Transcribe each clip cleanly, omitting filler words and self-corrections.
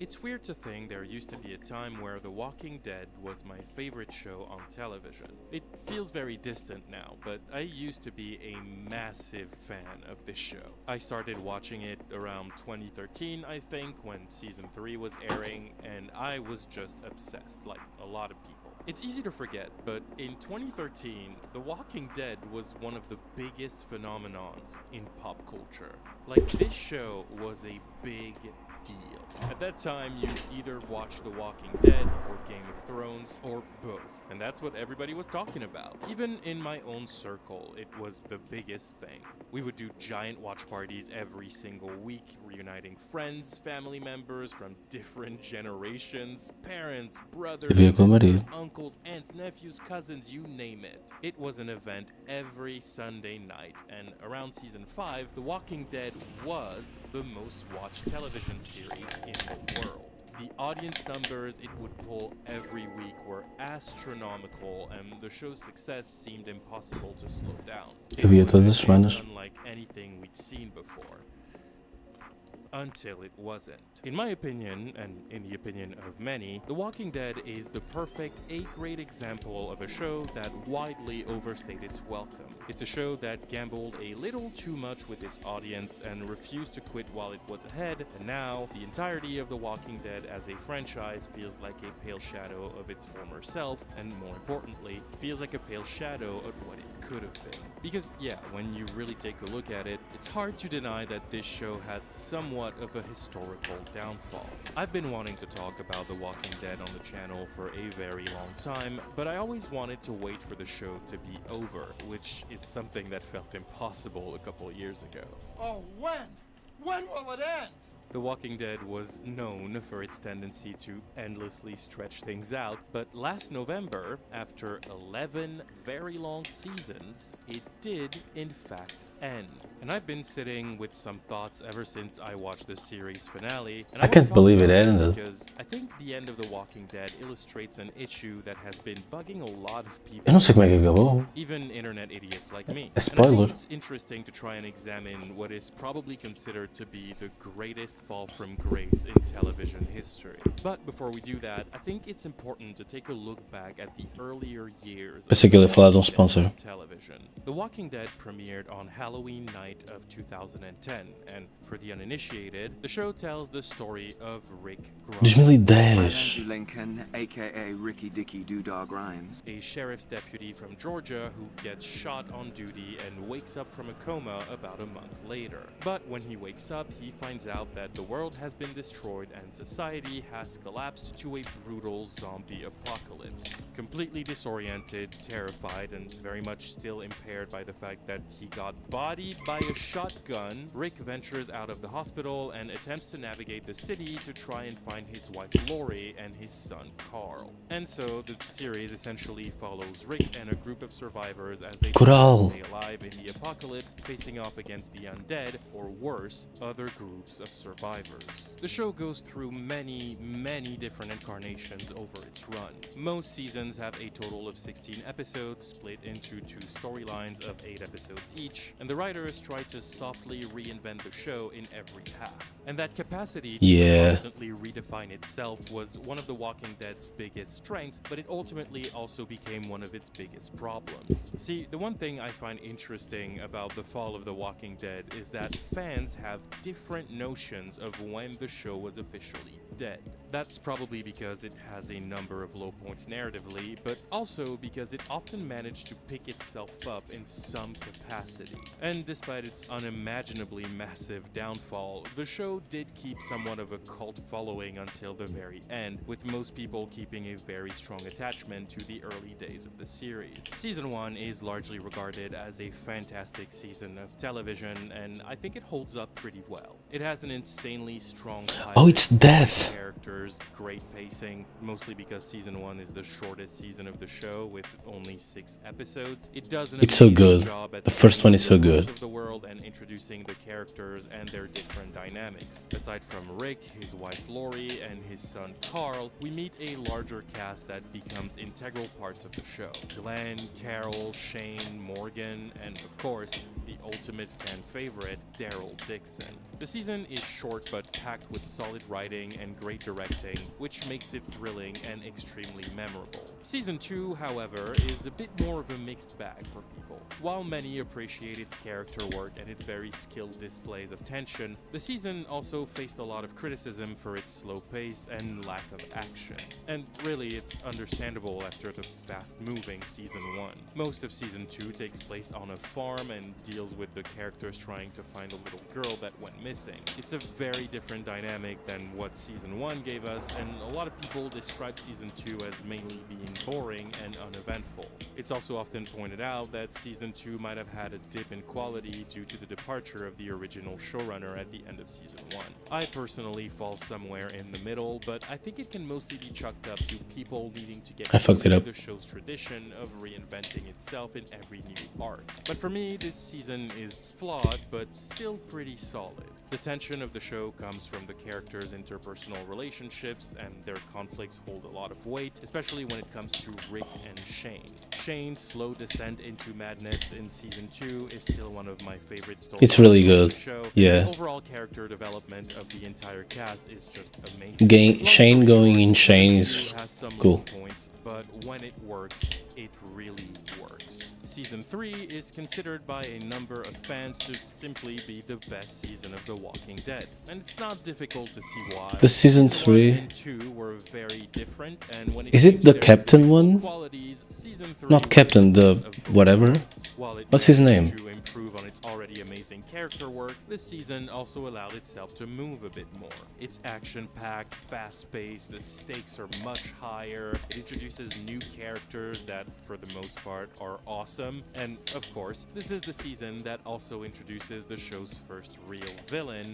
It's weird to think there used to be a time where The Walking Dead was my favorite show on television. It feels very distant now, but I used to be a massive fan of this show. I started watching it around 2013, I think, when season 3 was airing, and I was just obsessed, like a lot of people. It's easy to forget, but in 2013, The Walking Dead was one of the biggest phenomenons in pop culture. Like, this show was a big deal. At that time, you either watched The Walking Dead or Game of Thrones or both, and that's what everybody was talking about. Even in my own circle, it was the biggest thing. We would do giant watch parties every single week, reuniting friends, family members from different generations, parents, brothers, sisters, uncles, aunts, nephews, cousins, you name it. It was an event every Sunday night, and around season 5, The Walking Dead was the most watched television series in the world. The audience numbers it would pull every week were astronomical, and the show's success seemed impossible to slow down. Eu via todas as semanas. Unlike anything we'd seen before. Until it wasn't. In my opinion, and in the opinion of many, The Walking Dead is the perfect A-grade example of a show that widely overstayed its welcome. It's a show that gambled a little too much with its audience and refused to quit while it was ahead, and now the entirety of The Walking Dead as a franchise feels like a pale shadow of its former self, and more importantly, feels like a pale shadow of what it could have been. Because, yeah, when you really take a look at it, it's hard to deny that this show had somewhat of a historical downfall. I've been wanting to talk about The Walking Dead on the channel for a very long time, but I always wanted to wait for the show to be over, which is something that felt impossible a couple of years ago. Oh, when? When will it end? The Walking Dead was known for its tendency to endlessly stretch things out, but last November, after 11 very long seasons, it did in fact end. And I've been sitting with some thoughts ever since I watched the series finale. And I can't believe it ended. Because I think the end of The Walking Dead illustrates an issue that has been bugging a lot of people. Eu não sei como é que acabou. Even internet idiots like me. É spoiler. And I think it's interesting to try and examine what is probably considered to be the greatest fall from grace in television history. But before we do that, I think it's important to take a look back at the earlier years Pensei que ele ia falar de um of sponsor. television. The Walking Dead premiered on Halloween night of 2010, and for the uninitiated, the show tells the story of Rick Grimes. 2010. Andrew Lincoln, aka Ricky Dicky Doodog Rhymes. A sheriff's deputy from Georgia who gets shot on duty and wakes up from a coma about a month later. But when he wakes up, he finds out that the world has been destroyed and society has collapsed to a brutal zombie apocalypse. Completely disoriented, terrified, and very much still impaired by the fact that he got bodied by a shotgun, Rick ventures out of the hospital and attempts to navigate the city to try and find his wife Lori and his son Carl. And so the series essentially follows Rick and a group of survivors as they try Coral. to stay alive in the apocalypse, facing off against the undead, or worse, other groups of survivors. The show goes through many different incarnations over its run. Most seasons have a total of 16 episodes, split into 2 storylines of 8 episodes each, and the writers try to softly reinvent the show in every half. And that capacity to constantly redefine itself was one of The Walking Dead's biggest strengths, but it ultimately also became one of its biggest problems. See, the one thing I find interesting about the fall of The Walking Dead is that fans have different notions of when the show was officially dead. That's probably because it has a number of low points narratively, but also because it often managed to pick itself up in some capacity. And despite its unimaginably massive downfall, the show did keep somewhat of a cult following until the very end, with most people keeping a very strong attachment to the early days of the series. Season 1 is largely regarded as a fantastic season of television, and I think it holds up pretty well. It has an insanely strong pilot, Oh, it's death. characters, great pacing, mostly because season 1 is the shortest season of the show with only 6 episodes. It does an It's so amazing good. job at The first one is so setting up the good. rules of the world and introducing introducing the characters and their different dynamics. Aside from Rick, his wife Lori, and his son Carl, we meet a larger cast that becomes integral parts of the show. Glenn, Carol, Shane, Morgan, and of course, the ultimate fan favorite, Daryl Dixon. The season is short but packed with solid writing and great directing, which makes it thrilling and extremely memorable. Season 2, however, is a bit more of a mixed bag for people. While many appreciate its character work and its very skilled displays of tension, the season also faced a lot of criticism for its slow pace and lack of action. And really, it's understandable after the fast-moving Season 1. Most of Season 2 takes place on a farm and deals with the characters trying to find a little girl that went missing. It's a very different dynamic than what Season 1 gave us, and a lot of people describe Season 2 as mainly being boring and uneventful. It's also often pointed out that Season 2 might have had a dip in quality due to the departure of the original showrunner at the end of Season 1. I personally fall somewhere in the middle, but I think it can mostly be chalked up to people needing to get I fucked it up. the show's tradition of reinventing itself in every new arc. But for me, this season is flawed, but still pretty solid. The tension of the show comes from the characters' interpersonal relationships, and their conflicts hold a lot of weight, especially when it comes to Rick and Shane. Shane's slow descent into madness in Season 2 is still one of my favorite stories. It's really of good. the show. Yeah. The overall character development of the entire cast is just amazing. Long Shane story going short, in Shane Season is 2 has some cool. low points, but when it works, it really works. Season 3 is considered by a number of fans to simply be the best season of The Walking Dead, and it's not difficult to see why. The season Season 1 3 and 2 were very different, and when Is came it to the their Captain individual one? qualities, Season 3 Not was Captain, the best of both whatever. worlds. While it What's his managed name? to improve on its already amazing character work, this season also allowed itself to move a bit more. It's action-packed, fast-paced, the stakes are much higher, it introduces new characters that, for the most part, are awesome, and of course, this is the season that also introduces the show's first real villain,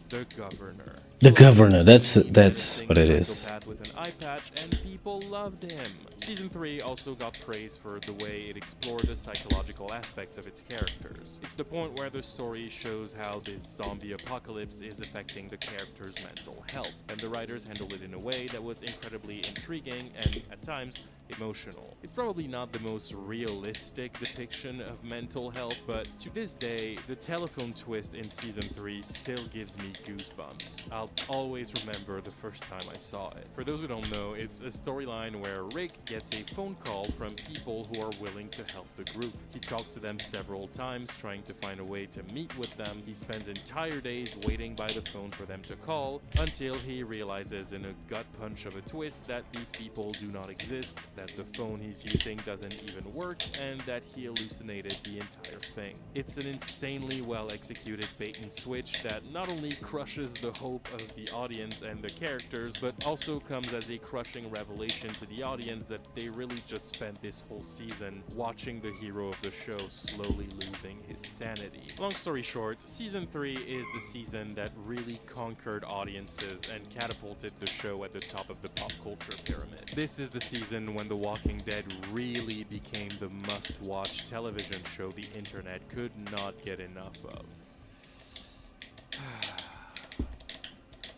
the Governor. The Who was Governor, a that's sneaky, what it menacing is. psychopath with an eye patch, and people loved him. Season 3 also got praise for the way it explored the psychological aspects of its characters. It's the point where the story shows how this zombie apocalypse is affecting the characters' mental health, and the writers handled it in a way that was incredibly intriguing and, at times, emotional. It's probably not the most realistic depiction of mental health, but to this day, the telephone twist in Season 3 still gives me goosebumps. I'll always remember the first time I saw it. For those who don't know, it's a storyline where Rick gets a phone call from people who are willing to help the group. He talks to them several times, trying to find a way to meet with them. He spends entire days waiting by the phone for them to call, until he realizes in a gut punch of a twist that these people do not exist, that the phone he's using doesn't even work, and that he hallucinated the entire thing. It's an insanely well executed bait and switch that not only crushes the hope of the audience and the characters, but also comes as a crushing revelation to the audience that they really just spent this whole season watching the hero of the show slowly losing his sanity. Long story short, Season 3 is the season that really conquered audiences and catapulted the show at the top of the pop culture pyramid. This is the season when The Walking Dead really became the must-watch television show the internet could not get enough of.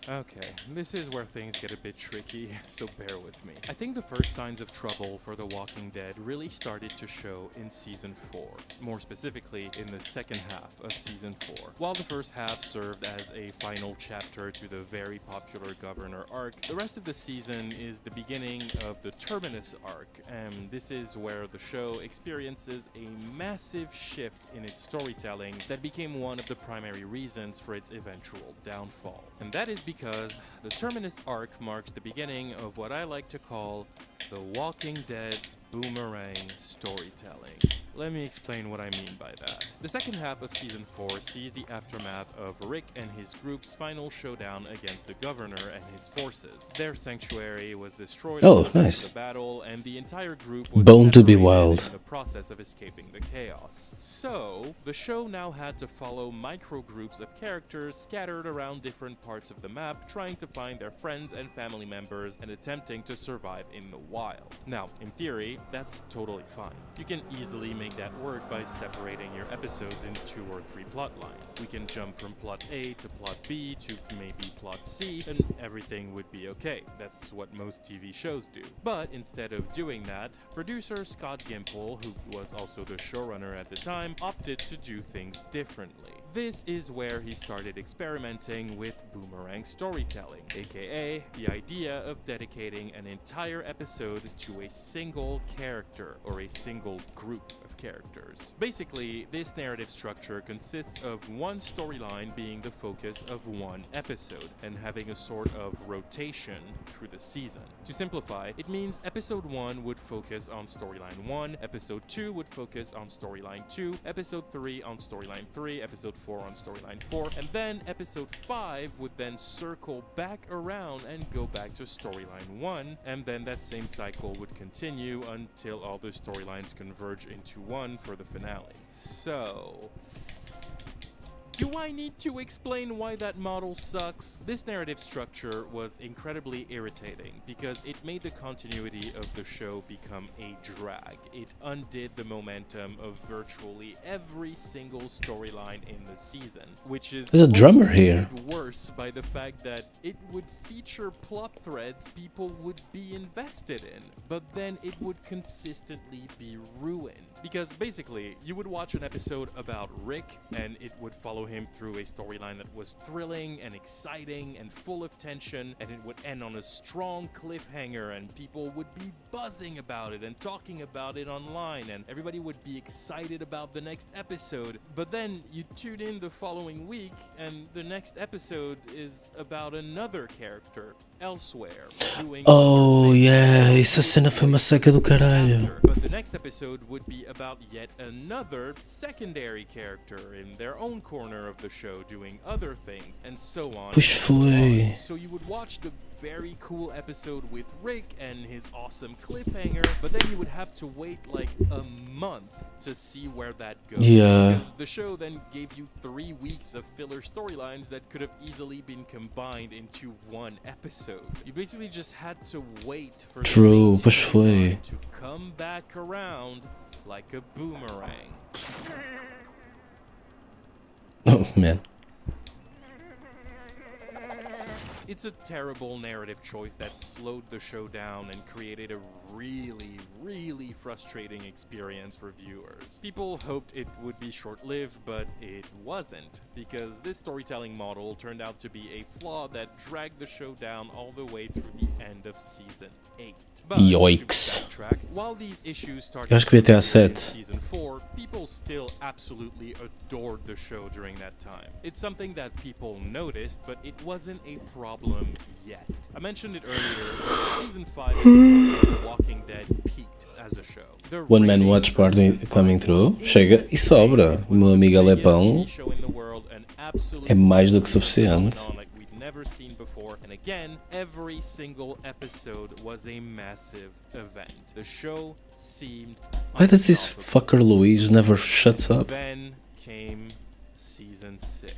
Okay, this is where things get a bit tricky, so bear with me. I think the first signs of trouble for The Walking Dead really started to show in Season 4, more specifically in the second half of Season 4. While the first half served as a final chapter to the very popular Governor arc, the rest of the season is the beginning of the Terminus arc, and this is where the show experiences a massive shift in its storytelling that became one of the primary reasons for its eventual downfall. And that is because the Terminus arc marks the beginning of what I like to call The Walking Dead's boomerang storytelling. Let me explain what I mean by that. The second half of Season 4 sees the aftermath of Rick and his group's final showdown against the Governor and his forces. Their sanctuary was destroyed Oh, in the nice. battle, and the entire group was Bone to be separated wild. in the process of escaping the chaos. So, the show now had to follow micro groups of characters scattered around different parts of the map, trying to find their friends and family members and attempting to survive in the wild. Now, in theory, that's totally fine. You can easily make that work by separating your episodes into 2 or 3 plot lines. We can jump from plot A to plot B to maybe plot C, and everything would be okay. That's what most TV shows do. But instead of doing that, producer Scott Gimple, who was also the showrunner at the time, opted to do things differently. This is where he started experimenting with boomerang storytelling, aka the idea of dedicating an entire episode to a single character or a single group of characters. Basically, this narrative structure consists of one storyline being the focus of one episode and having a sort of rotation through the season. To simplify, it means episode 1 would focus on storyline 1, episode 2 would focus on storyline 2, episode 3 on storyline 3, episode 4 on storyline 4, and then episode 5 would then circle back around and go back to storyline 1, and then that same cycle would continue until all the storylines converge into one for the finale. So, do I need to explain why that model sucks? This narrative structure was incredibly irritating because it made the continuity of the show become a drag. It undid the momentum of virtually every single storyline in the season, which is There's a drummer here. made worse by the fact that it would feature plot threads people would be invested in, but then it would consistently be ruined. Because basically, you would watch an episode about Rick and it would follow him through a storyline that was thrilling and exciting and full of tension, and it would end on a strong cliffhanger, and people would be buzzing about it and talking about it online, and everybody would be excited about the next episode. But then you tune in the following week and the next episode is about another character elsewhere doing Oh, other things. yeah, essa cena foi uma seca do caralho. But the next episode would be about yet another secondary character in their own corner of the show doing other things, and so on. Pois and so foi. on. So you would watch the very cool episode with Rick and his awesome cliffhanger, but then you would have to wait like a month to see where that goes. Yeah. Because the show then gave you 3 weeks of filler storylines that could have easily been combined into one episode. You basically just had to wait for the True, main pois foi. storyline to come back around like a boomerang. Oh, man. It's a terrible narrative choice that slowed the show down and created a really, really frustrating experience for viewers. People hoped it would be short-lived, but it wasn't, because this storytelling model turned out to be a flaw that dragged the show down all the way through the end of season 8. But Yikes. to backtrack, while these issues started Eu acho que devia ter a in 7. season 4, people still absolutely adored the show during that time. It's something that people noticed, but it wasn't a problem yet. I mentioned it earlier, season 5 of The Walking Dead peaked as a show. The One Man rating Watch was Party super coming high. through. It Chega was e sobra. the O meu amigo biggest Alepão TV show in the world, an absolute é mais do que suficiente. phenomenon like we'd never seen before. And again, every single episode was a massive event. The show seemed Why does this unstoppable. fucker Luís never shut up? Then came season 6.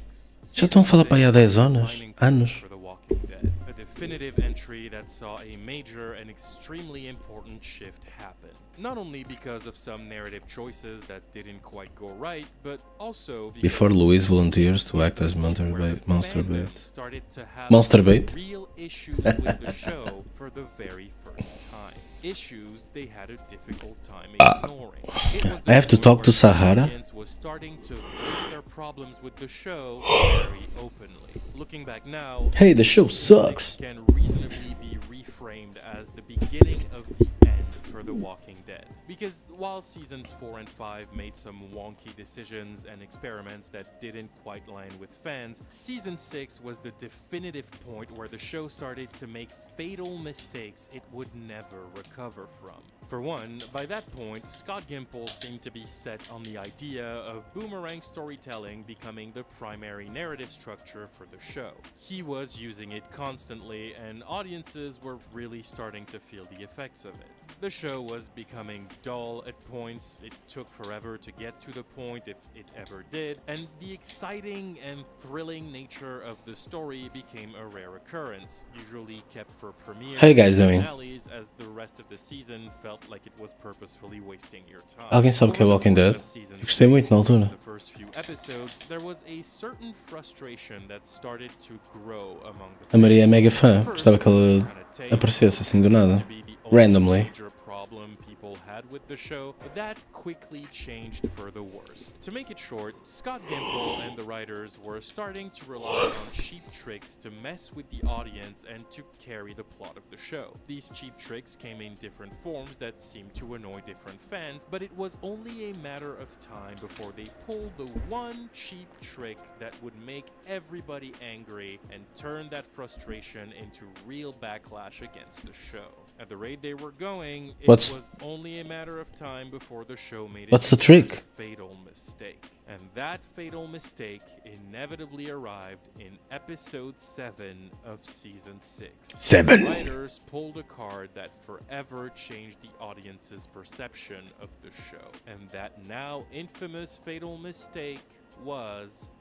Já estão a falar para aí há 10 anos? Anos. For The Walking Dead, a definitive entry that saw a major and extremely important shift happen. Not only because of some narrative choices that didn't quite go right, but also because Before Luís season volunteers 6 to act as where the Monster fandom Bait. started to have Monster Bait? real issues with the show for the very first time. Issues they had a difficult time ignoring. It was the I have to point talk to where the Sahara? audience was starting to voice their problems with the show very openly. Looking back now, Hey, the show season sucks. 6 can reasonably be reframed as the beginning of the end for The Walking Dead. Because while seasons 4 and 5 made some wonky decisions and experiments that didn't quite land with fans, season 6 was the definitive point where the show started to make fatal mistakes it would never recover from. For one, by that point, Scott Gimple seemed to be set on the idea of boomerang storytelling becoming the primary narrative structure for the show. He was using it constantly, and audiences were really starting to feel the effects of it. The show was becoming dull at points, it took forever to get to the point if it ever did, and the exciting and thrilling nature of the story became a rare occurrence, usually kept for premieres How you guys and doing? finales, as the rest of the season felt like it was purposefully wasting your time. Alguém sabe o que é Over the Walking course Dead? of season Eu gostei muito na 6, altura. the first few episodes, there was a certain frustration that started to grow among the A Maria é fans. mega fã, First, gostava que it was ela kinda tame, aparecesse assim do seemed nada. to be the only Randomly. major problem people had with the show, but that quickly changed for the worse. To make it short, Scott Gimple and the writers were starting to rely on cheap tricks to mess with the audience and to carry the plot of the show. These cheap tricks came in different forms that seemed to annoy different fans, but it was only a matter of time before they pulled the one cheap trick that would make everybody angry and turn that frustration into real backlash against the show. At the rate they were going, it What's- was only a matter of time before the show made What's the its trick? first fatal mistake. And that fatal mistake inevitably arrived in episode 7 of season 6. 7. The writers pulled a card that forever changed the audience's perception of the show. And that now infamous fatal mistake was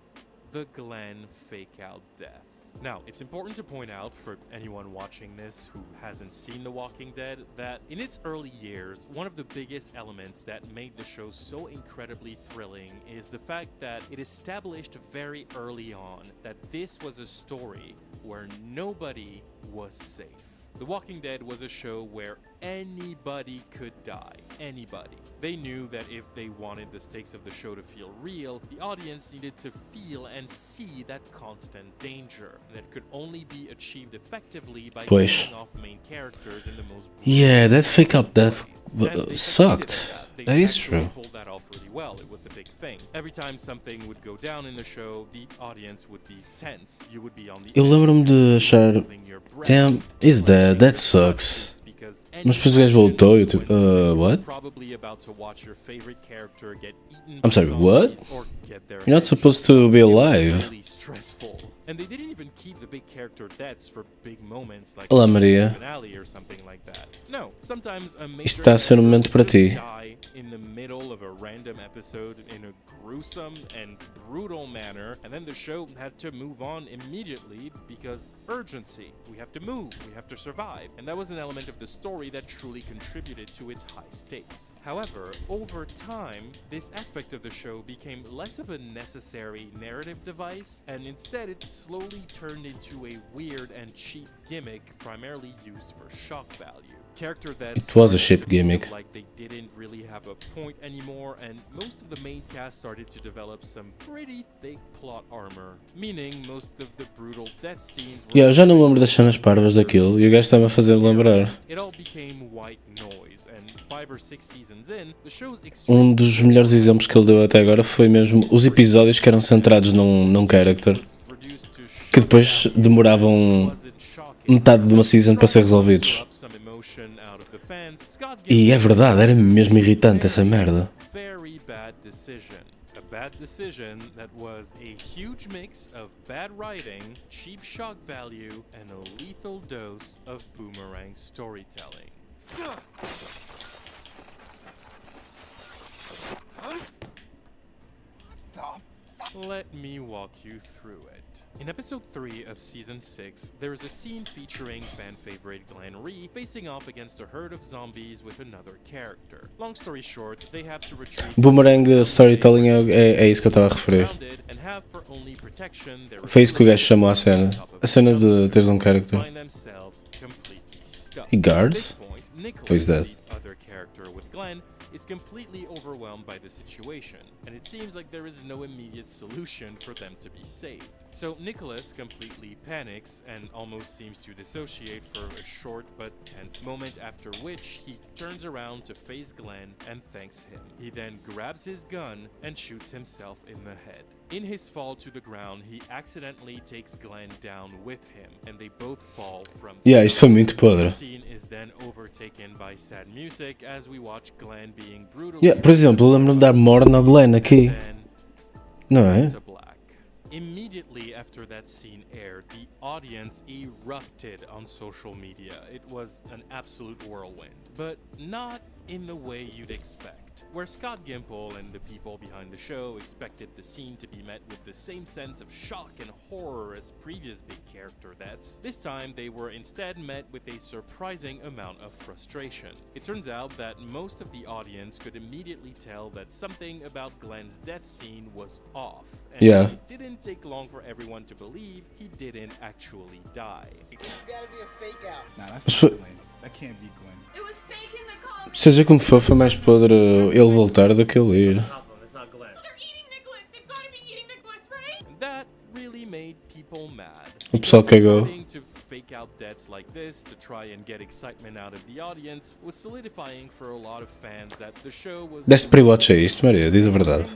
the Glenn fake-out death. Now, it's important to point out for anyone watching this who hasn't seen The Walking Dead that in its early years, one of the biggest elements that made the show so incredibly thrilling is the fact that it established very early on that this was a story where nobody was safe. The Walking Dead was a show where anybody could die. Anybody. They knew that if they wanted the stakes of the show to feel real, the audience needed to feel and see that constant danger. That could only be achieved effectively by Pois. killing off main characters in the most Yeah, that fake out death ways. And they sucked. succeeded at that. They That is actually true. pulled that off really well. It was a big thing. Every time something would go down in the show, the audience would be tense. You would be on the Eu edge lembro-me of de your achar, seat, holding your breath, damn, he's dead, that clutching your sucks. buttons, because Mas depois o gajo voltou e eu tipo, what? Probably about to watch your favorite character get eaten I'm by sorry, what? zombies or get their You're not head supposed chopped. to be It was alive. really stressful. And they didn't even keep the big character deaths for big moments like Olá, the Maria. finale or something like that. No, sometimes a major Isto está a ser um momento para character would ti. just die in the middle of a random episode in a gruesome and brutal manner, and then the show had to move on immediately because urgency. We have to move, we have to survive. And that was an element of the story that truly contributed to its high stakes. However, over time, this aspect of the show became less of a necessary narrative device, and instead it slowly turned into a weird and cheap gimmick primarily used for shock value. Character that It was a started cheap to feel gimmick. like they didn't really have a point anymore, and most of the main cast started to develop some pretty thick plot armor, meaning most of the brutal death scenes were Yeah, eu já não me lembro das cenas parvas daquilo e o gajo está-me a fazer lembrar. It all became white noise, and 5 or 6 seasons in, the show's extreme Dos melhores exemplos que ele deu até agora foi mesmo os episódios que eram centrados num character was reduced to que depois demoravam metade de uma season para ser resolvidos. E é verdade, era mesmo irritante essa merda. Very bad decision. A bad decision that was a huge mix of bad writing, cheap shock value, and a lethal dose of boomerang storytelling. Let me walk you through it. In episode 3 of season 6, there is a scene featuring fan favorite Glenn Rhee facing off against a herd of zombies with another character. Long story short, they have to retreat. Boomerang storytelling é isso que eu estava a referir. And have for only protection their Foi isso que o gajo chamou a cena. A cena de teres um character. find themselves completely stuck. He guards? At this point, Nicholas, Oh, he's dead. the other character with Glenn, is completely overwhelmed by the situation, and it seems like there is no immediate solution for them to be saved. So Nicholas completely panics and almost seems to dissociate for a short but tense moment, after which he turns around to face Glenn and thanks him. He then grabs his gun and shoots himself in the head. In his fall to the ground, he accidentally takes Glenn down with him, and they both fall from the Isto foi muito The podre. scene is then overtaken by sad music as we watch Glenn being brutally Por exemplo, eu lembro-me de dar morno ao Glenn aqui, then não é? to black. Immediately after that scene aired, the audience erupted on social media. It was an absolute whirlwind, but not in the way you'd expect. Where Scott Gimple and the people behind the show expected the scene to be met with the same sense of shock and horror as previous big character deaths, this time they were instead met with a surprising amount of frustration. It turns out that most of the audience could immediately tell that something about Glenn's death scene was off, and Yeah. it didn't take long for everyone to believe he didn't actually die. It's gotta be a fake out. Nah, that's So- not Glenn. That can't be Glenn. It was fake in the comments. Seja como for, foi mais podre ele voltar do que ele ir. It's not Glenn. They're eating Nicholas. They've got to be eating Nicholas, right? And that really made people mad. O pessoal Because cagou. starting to fake out deaths like this to try and get excitement out of the audience was solidifying for a lot of fans that the show was Deste pre-watch a isto, Maria, diz a verdade.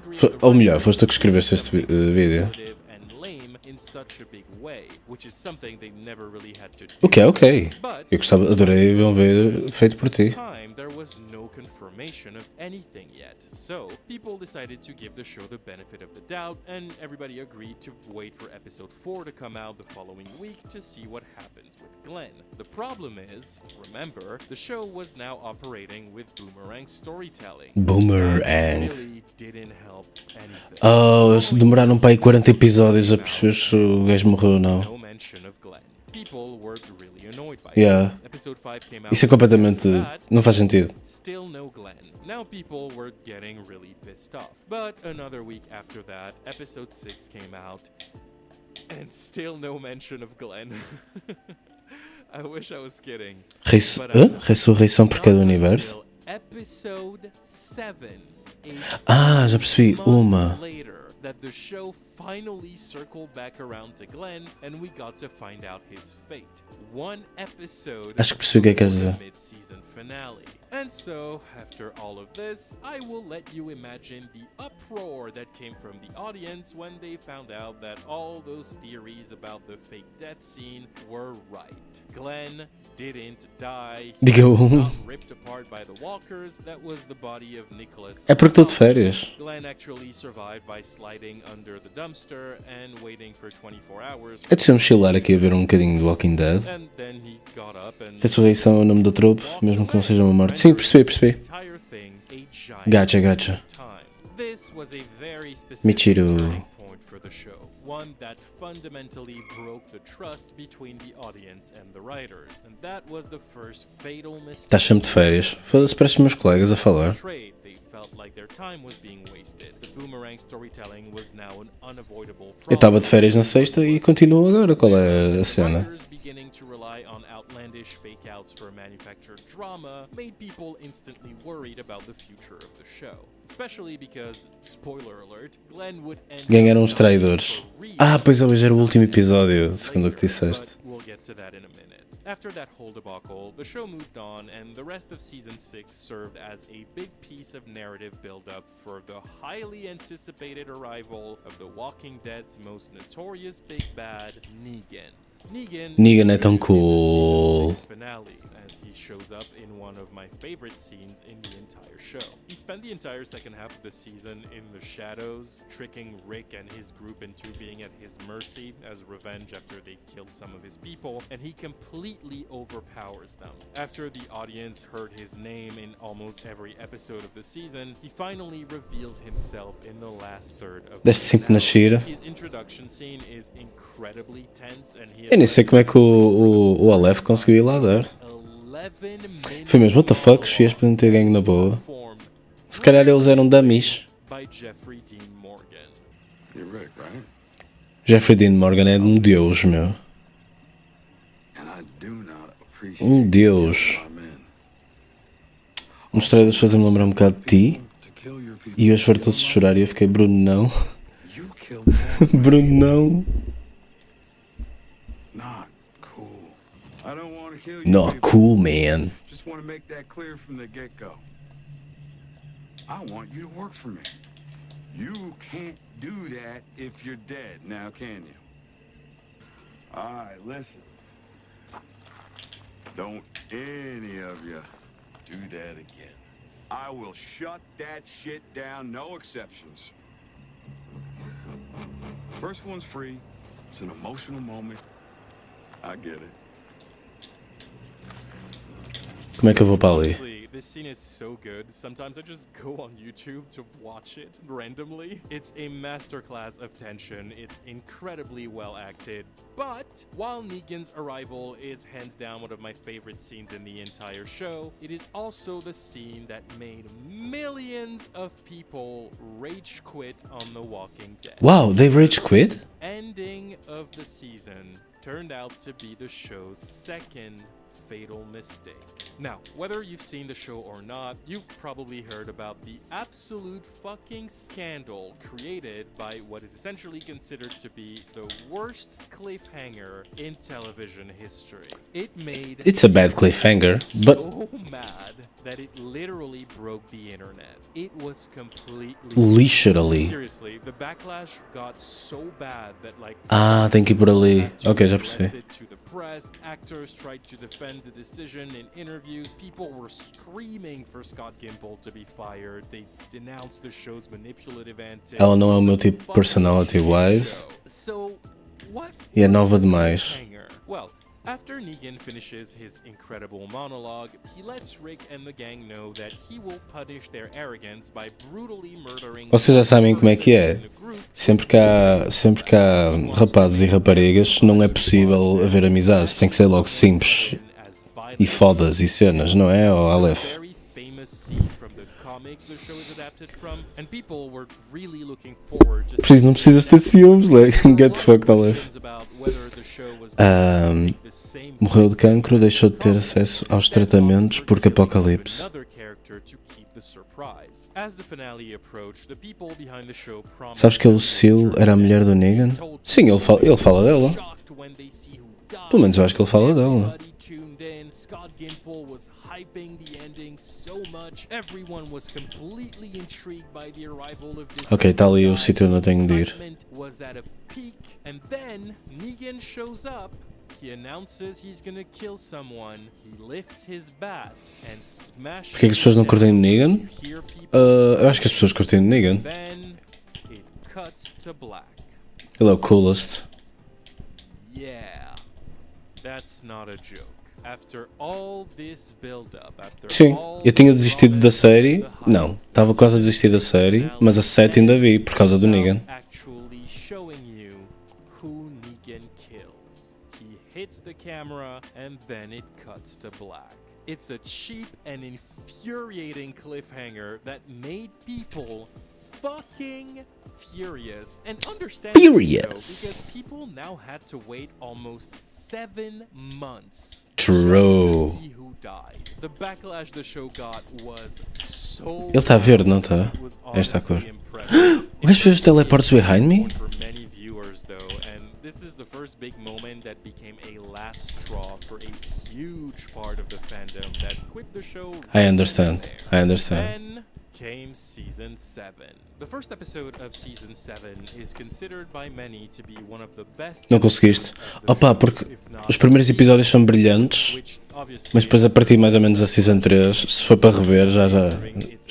Ou melhor, foste tu que escreveste este vídeo. and lame in such a big way, which is something they never really had to do. Ok. But Eu gostava, adorei ver feito por ti. time, there was no confirmation of anything yet. So, people decided to give the show the benefit of the doubt, and everybody agreed to wait for episode 4 to come out the following week to see what happens with Glenn. The problem is, remember, the show was now operating with Boomerang storytelling. Boomerang. Really didn't help anything. Oh, eles demoraram para aí 40 episódios a perceber se o gajo morreu ou não. No mention of Glenn. People were really annoyed by Yeah. it. Episode 5 came out. Isso é completamente. That, Não faz sentido. Still no Glenn. Now people were getting really pissed off. But another week after that, episode 6 came out, and still no mention of Glenn. I wish I was kidding. Ressurreição por cada Not universo? until episode 7, Ah, já percebi. Uma. later, that the show finally circled back around to Glenn, and we got to find out his fate. One episode Acho que percebi o que é que queres before dizer. the mid-season finale. And so, after all of this, I will let you imagine the uproar that came from the audience when they found out that all those theories about the fake death scene were right. Glenn didn't die. He Diga was um. not ripped apart by the walkers. That was the body of Nicholas. É porque estou de férias. Glenn actually survived by sliding under the dumpster and waiting for 24 hours. É de ser chilar aqui a ver um bocadinho de Walking Dead. And then he got up and Ressurreição é o nome da trupe, mesmo que não seja uma morte. Sim, percebi. entire thing a giant Gotcha. time. This was a very specific Michiru. turning point for the show. One that fundamentally broke the trust between the audience and the writers. And that was the first fatal mistake. Estás sempre de férias. Foda-se, parece os meus colegas a falar. Trade, they felt like their time was being wasted. The boomerang storytelling was now an unavoidable Eu estava de problem. férias na sexta e continuo agora. Qual é a cena? Writers beginning to rely on outlandish fake-outs for manufactured drama made people instantly worried about the future of the show. Especially because, spoiler alert, Glenn would end Ganharam up os dying traidores. for real. Ah, pois hoje era o último episódio, segundo o que disseste. But we'll get to that in a minute. After that whole debacle, the show moved on, and the rest of season 6 served as a big piece of narrative build-up for the highly anticipated arrival of The Walking Dead's most notorious big bad, Negan. Negan é tão cool. Finale, as he shows up in one of my favorite scenes in the entire show. He spent the entire second half of the season in the shadows, tricking Rick and his group into being at his mercy as revenge after they killed some of his people, and he completely overpowers them. After the audience heard his name in almost every episode of the season, he finally reveals himself in the last third of the Deste sempre na finale. Shira. His introduction scene is incredibly tense, and he Eu nem sei como é que o Aleph conseguiu ir lá dar. 11 Foi mesmo, what the fuck, os FIAs podiam ter ganho na boa. formed Se calhar eles eram dummies. by Jeffrey Dean Morgan. You're Rick, right? Jeffrey Dean Morgan é um deus, meu. And I do not appreciate Deus. our men. Os trailers fazem-me lembrar um bocado de ti. To kill your people. E hoje fartou-se de chorar e eu fiquei, Bruno, não. You killed more. Bruno, não. I don't want to kill you. Not people. cool, man. Just want to make that clear from the get-go. I want you to work for me. You can't do that if you're dead, now can you? All right, listen. Don't any of you do that again. I will shut that shit down, no exceptions. First one's free. It's an emotional moment. I get it. Como é que eu vou para ali? Honestly, this scene is so good. Sometimes I just go on YouTube to watch it randomly. It's a masterclass of tension. It's incredibly well acted. But while Negan's arrival is hands down one of my favorite scenes in the entire show, it is also the scene that made millions of people rage quit on The Walking Dead. Wow, they rage quit? Ending of the season turned out to be the show's second fatal mistake. Now, whether you've seen the show or not, you've probably heard about the absolute fucking scandal created by what is essentially considered to be the worst cliffhanger in television history. It made It's a bad cliffhanger, but so mad that it literally broke the internet. It was completely literally. seriously, the backlash got so bad that like Tem que ir por ali. had to Ok, já address percebi. it to the press. Actors tried to defend the decision in interviews. People were screaming for Scott Gimple to be fired. They denounced the show's manipulative antics. Ela não é o meu It was a tipo personality-wise. fucking shit show. So, what E é was nova the demais. cliffhanger? Well, after Negan finishes his incredible monologue, he lets Rick and the gang know that he will punish their arrogance by brutally murdering Vocês já sabem como é que é. in the group. Sempre que há rapazes e raparigas, não é possível haver amizades. Tem que ser logo simples e fodas e cenas, não é, oh, Aleph? Very famous scene from the comics the show is adapted from, and people were really looking forward to Não precisas ter ciúmes, like, get fucked, Aleph. about whether the show was going to take the same Morreu de cancro, deixou de ter acesso aos tratamentos porque apocalipse. another character to keep the surprise. As the finale approached, the people behind the show promised Sabes que a Lucille era a mulher do Negan? Sim, ele fala dela. shocked when they see who died. Pelo menos eu acho que ele fala dela. Everybody tuned in. Scott Gimple was hyping the ending so much. Everyone was completely intrigued by the arrival of this. Ok, tá ali o sítio onde eu tenho de ir. Excitement was at a peak, and then Negan shows up. He announces he's gonna kill someone. He lifts his bat and smashes. Porquê que as pessoas não curtem de Negan? You hear people Eu acho que as pessoas curtem de Negan. Then it cuts to black. Ele é o coolest. Yeah, that's not a joke. After all this build-up, after Sim, all eu tinha the desistido da promise, série. the hype, Não, estava quase a desistir da série, mas a 7 ainda vi por causa do Negan. Actually showing you who Negan kills. He hits the camera and then it cuts to black. It's a cheap and infuriating cliffhanger that made people fucking furious and understandably so, because people now had to wait almost 7 months True. just to see who died. The backlash the show got was so Ele está verde, não está? It was Esta a cor. honestly impressive. O gajo fez os teleportes behind me? For many viewers though, and this is the first big moment that became a last straw for a huge part of the fandom that quit the show. I understand. there. I understand. Then came season 7. The first episode of season 7 is considered by many to be one of the best. Não conseguiste? episodes of the Opa, show, porque if not os primeiros the episódios são best, brilhantes, which obviously mas depois a partir mais ou menos da season 3, se for para rever, já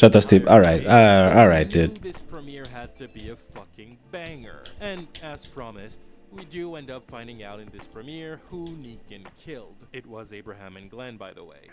estás tipo, alright, dude. This premiere had to be a fucking banger. And as promised, we do end up finding out in this premiere who Negan killed. It was Abraham and Glenn, by the way.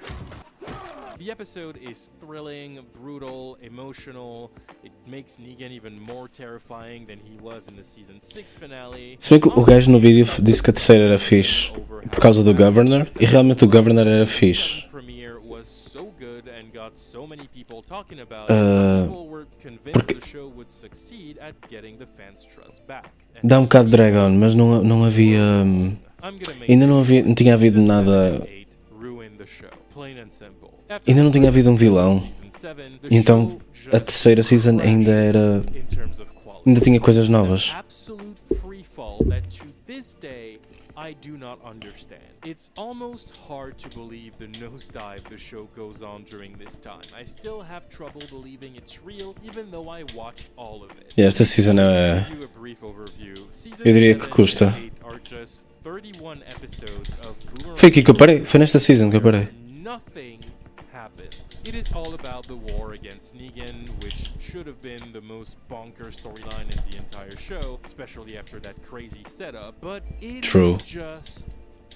The episode is thrilling, brutal, emotional. It makes Negan even more terrifying than he was in the season 6 finale. Se bem que o gajo no vídeo disse que a terceira era fixe por causa do Governor, e realmente o Governor era fixe. Premiere was so good and got so many people talking about it. Some people were convinced the show would succeed at getting the fans' trust back. And Dá bocado de drag on, mas não havia. I'm gonna make Ainda não this não tinha havido season nada. 7 and 8 ruin the show, plain and simple. After Ainda não tinha havido um vilão. season 7, the Então show a just terceira season ainda era. in terms of quality. Ainda tinha coisas It's an novas. absolute free fall that to this day I do not understand. It's almost hard to believe the nosedive the show goes on during this time. I still have trouble believing it's real, even though I watched all of it. E esta season é... To give you a brief overview, season Eu diria que 7 custa. and 8 are just 31 episodes of Boomerang. Foi aqui que eu parei, foi nesta season que eu parei. Nothing happens. It is all about the war against Negan, which should have been the most bonkers storyline in the entire show, especially after that crazy setup, but it True. is just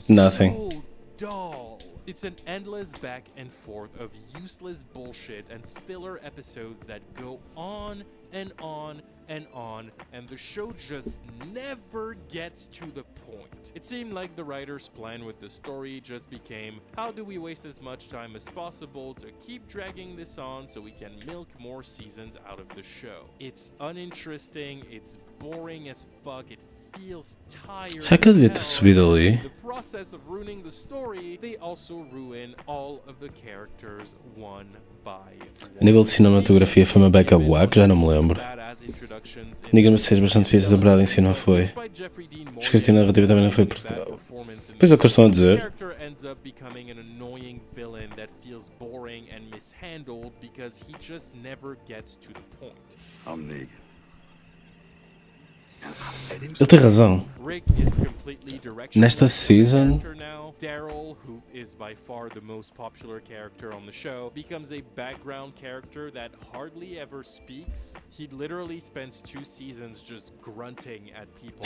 Nothing. so dull. It's an endless back and forth of useless bullshit and filler episodes that go on and on and on, and the show just never gets to the point. It seemed like the writer's plan with the story just became, how do we waste as much time as possible to keep dragging this on so we can milk more seasons out of the show. It's uninteresting, it's boring as fuck, it feels tired. Será que eu devia ter as subido hell, ali? and in the process of ruining the story, they also ruin all of the characters one by one. A nível de cinematografia foi uma beca guac, já não me lembro. Diga-me se és bastante fixe da temporada em si, não foi? Escrita e narrativa também não foi Portugal. Pois é o que eles estão a dizer. Character ends up becoming an annoying villain that feels boring and mishandled because he just never gets to the point. I'm Negan. Ele tem razão. Rick is completely directionless Nesta as a season- character now. Daryl, who is by far the most popular character on the show, becomes a background character that hardly ever speaks. He literally spends 2 seasons just grunting at people.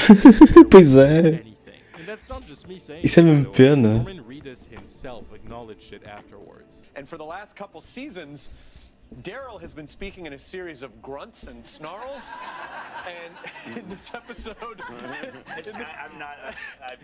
Pois é. Anything. And that's not just me saying Isso é it, by mesmo the way. pena. Norman Reedus himself acknowledged it afterwards. And for the last couple seasons, Daryl has been speaking in a series of grunts and snarls. And in this episode,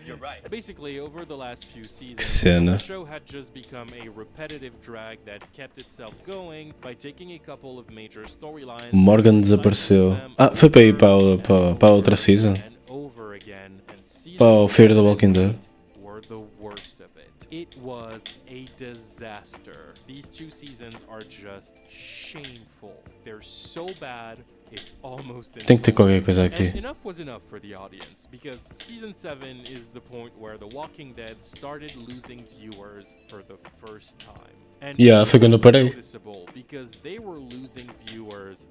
You're right. Basically, over the last few seasons, Que cena. the show had just become a repetitive drag that kept itself going by taking a couple of major storylines. Morgan and desapareceu. them Ah, foi para ir para over a outra season. and over again, and season Para o Fear the 7 Walking and Dead. 8 were the worst of it. It was a disaster. These 2 seasons are just shameful. They're so bad, it's almost Tem que ter insulting. qualquer coisa And aqui. enough was enough for the audience, because season 7 is the point where The Walking Dead started losing viewers for the first time. And Yeah, it foi quando eu was parei. noticeable because they were losing viewers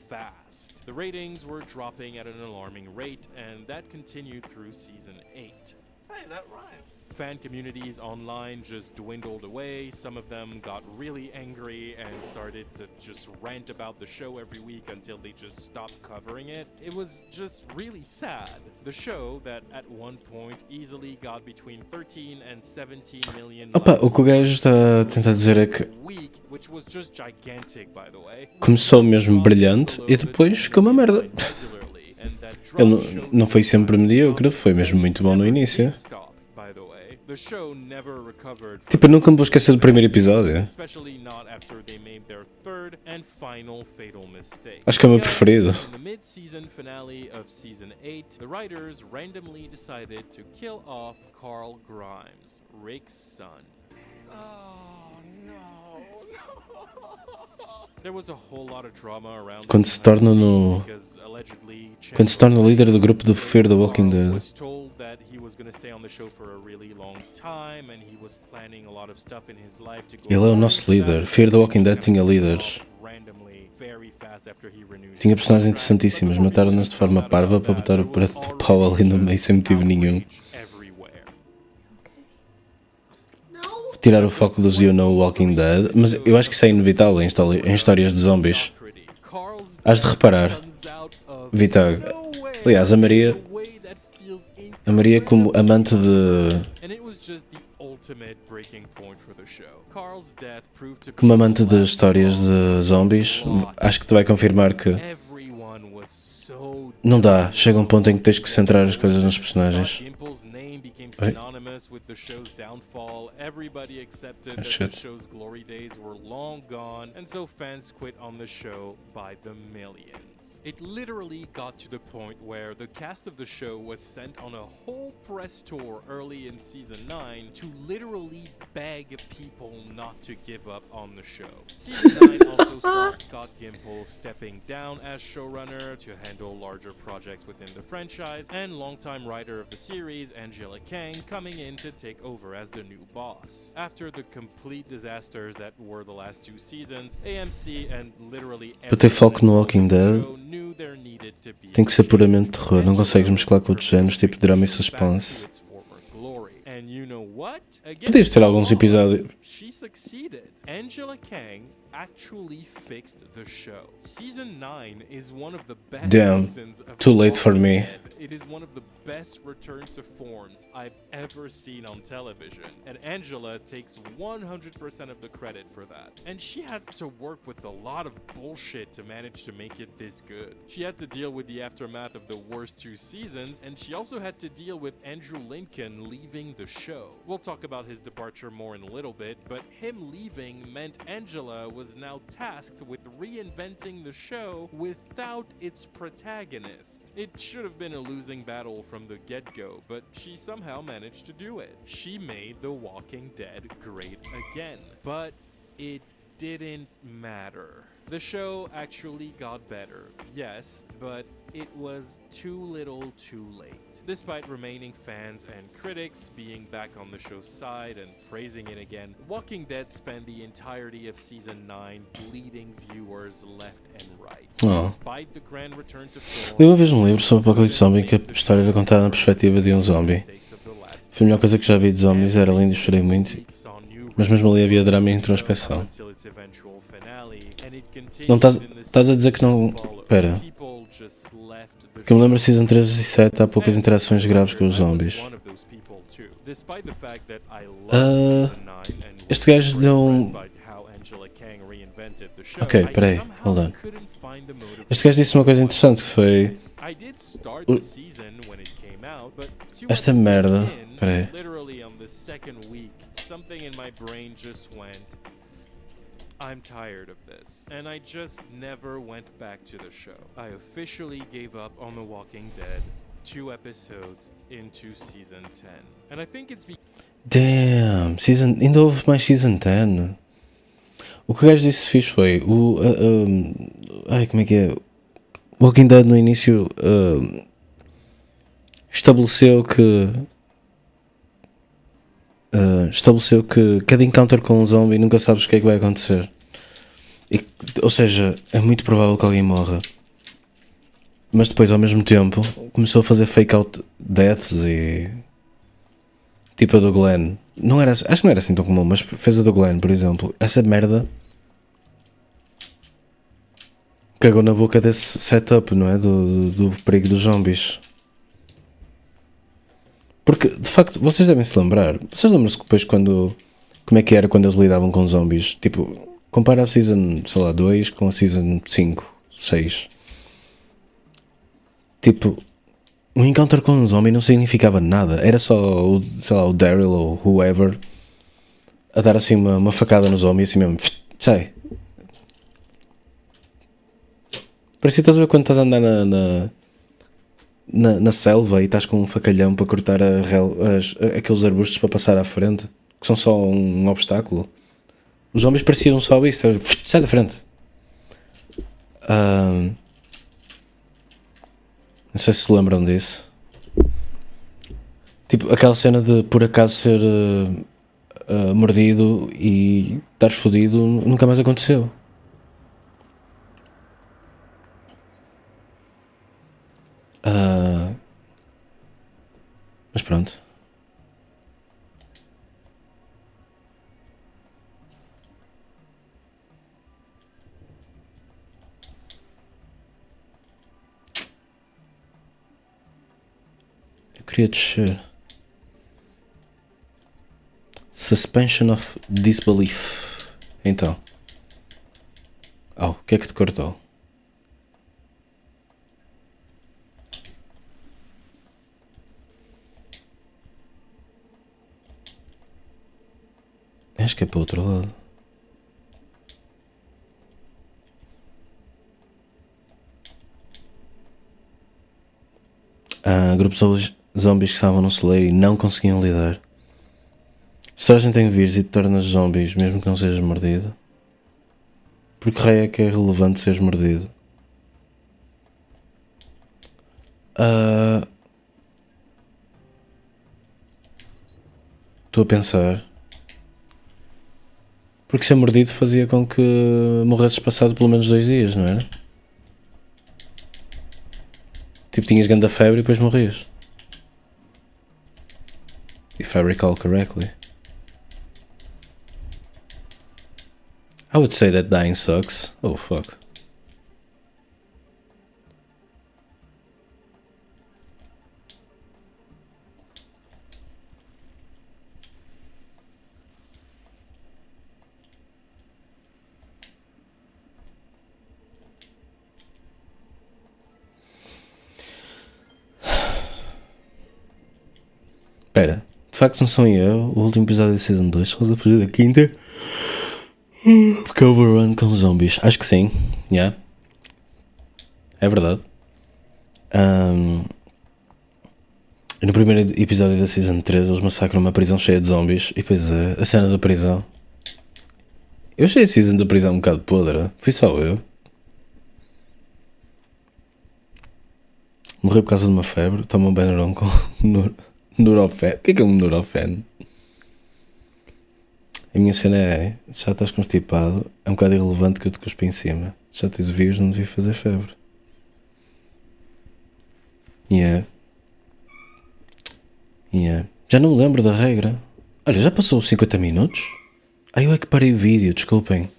fast. The ratings were dropping at an alarming rate, and that continued through season 8. Hey, that rhymed. Fan communities online just dwindled away. Some of them got really angry and started to just rant about the show every week until they just stopped covering it. It was just really sad. The show that at one point easily got between 13 and 17 million Opa, o que o gajo está a tentar dizer é que a week, which was just gigantic, by the way. começou mesmo brilhante e depois ficou uma merda. Ele não foi sempre medíocre, foi mesmo muito bom no início. Tipo, eu nunca me vou esquecer do primeiro episódio. Especially not after they made their third and final fatal mistake. Acho que é o meu Because preferido. In the mid-season finale of season 8, the writers randomly decided to kill off Carl Grimes, Rick's son. There was a whole lot of drama around Quando this se torna scene no- because allegedly Quando se torna líder do grupo do Fear the Walking Carl Dead. was told that he was going to stay on the show for a really long time and he was planning a lot of stuff in his life to go Ele é o along nosso with líder. that. Fear the Walking Dead He tinha was líderes. off randomly, very fast after he renewed Tinha his personagens contract. interessantíssimas, But before mataram-nas de forma we parva found para out botar o that, there preto was de pau ali no already meio sem motivo nenhum. outrage everywhere. Tirar o foco dos You Know Walking Dead, mas eu acho que isso é inevitável em histórias de zombies. Carl's Hás de reparar, comes out of Vitag. nowhere Aliás, a Maria, in a way that feels a Maria como amante de... And it was just the ultimate breaking point for the show. Carl's death proved to be Como amante the de last histórias straw de zombies, acho que te vai confirmar que Everyone was so não dá. Chega um ponto em que tens que centrar as coisas nos personagens. Gimple Daryl's name became synonymous with the show's downfall, everybody accepted that the show's glory days were long gone, and so fans quit on the show by the millions. It literally got to the point where the cast of the show was sent on a whole press tour early in season 9 to literally beg people not to give up on the show. Season 9 also saw Scott Gimple stepping down as showrunner to handle larger projects within the franchise, and longtime writer of the series, Angela Kang, coming in to take over as the new boss. After the complete disasters that were the last 2 seasons, AMC and literally Para ter foco no Walking Dead, knew there needed to be tem que ser puramente terror, não consegues mesclar com outros géneros, tipo drama e suspense. And you know what? Podias ter alguns episódios. She succeeded. Angela Kang actually fixed the show. Season 9 is one of the best seasons of too late for me. It is one of the best return to forms I've ever seen on television, and Angela takes 100% of the credit for that. And she had to work with a lot of bullshit to manage to make it this good. She had to deal with the aftermath of the worst 2 seasons, and she also had to deal with Andrew Lincoln leaving the show. We'll talk about his departure more in a little bit, but him leaving meant Angela was now tasked with reinventing the show without its protagonist. It should have been a losing battle from the get-go, but she somehow managed to do it. She made The Walking Dead great again, but it didn't matter. The show actually got better, yes, but it was too little too late. Despite remaining fans and critics being back on the show's side and praising it again, Walking Dead spent the entirety of season 9 bleeding viewers left and right. Despite the grand return to form, Li uma vez um livro sobre o apocalipse zombie em que a história era contada na perspectiva de um zombie. Foi a melhor coisa que já vi de zombies, era lindo e chorei muito, mas mesmo ali havia drama e introspeção. Não estás a dizer que não... Espera. Que eu me lembro de Season 3 e 7 há poucas interações graves com os zombies. Este gajo deu um... Ok, peraí, hold on. Este gajo disse uma coisa interessante que foi... Esta merda... Peraí. I'm tired of this, and I just never went back to the show. I officially gave up on The Walking Dead 2 episodes into season 10. And I think it's Damn, ainda houve mais season 10. O que o gajo disse fixe foi como é que é? Walking Dead no início estabeleceu que cada encounter com um zombie nunca sabes o que é que vai acontecer. Ou seja, é muito provável que alguém morra. Mas depois, ao mesmo tempo, começou a fazer fake out deaths e... Tipo a do Glenn. Acho que não era assim tão comum, mas fez a do Glenn, por exemplo. Essa merda cagou na boca desse setup, não é? Do perigo dos zombies. Porque, de facto, vocês devem se lembrar. Vocês lembram-se depois quando... Como é que era quando eles lidavam com zombies? Tipo, compara a Season, sei lá, 2 com a Season 5, 6. Tipo, um encounter com um zombie não significava nada. Era só, sei lá, o Daryl ou whoever a dar assim uma facada no zombie, assim mesmo. Sai. Parecia, estás a ver quando estás a andar na selva e estás com um facalhão para cortar aqueles arbustos para passar à frente, que são só um obstáculo. Os zombies pareciam só isso. Sai da frente. Não sei se lembram disso. Tipo, aquela cena de por acaso ser mordido e estares fodido nunca mais aconteceu. Mas pronto. Eu queria descer. Suspension of disbelief. Então. O que é que te cortou? Acho que é para o outro lado. Grupos de zombies que estavam no celeiro e não conseguiam lidar. Se toda a gente tem vírus e te tornas zombies, mesmo que não sejas mordido, por que raio é que é relevante seres mordido? Estou a pensar. Porque ser mordido fazia com que morresses passado pelo menos 2 dias, não era? Tipo, tinhas grande febre e depois morrias. If I recall correctly. I would say that dying sucks. Oh fuck. Espera, de facto não sou eu. O último episódio da Season 2 estamos a fugir da quinta. Porque overrun com zombies. Acho que sim, yeah. É verdade. E no primeiro episódio da Season 3 eles massacram uma prisão cheia de zombies. E depois a cena da prisão. Eu achei a Season da prisão um bocado podre. Fui só eu. Morreu por causa de uma febre. Toma um Benuron com Nurofen. O que é um Nurofen? A minha cena é: já estás constipado, é um bocado irrelevante que eu te cuspi em cima. Já tens o vírus, não devia fazer febre. Yeah. Já não me lembro da regra. Olha, já passou os 50 minutos? Eu é que parei o vídeo, desculpem.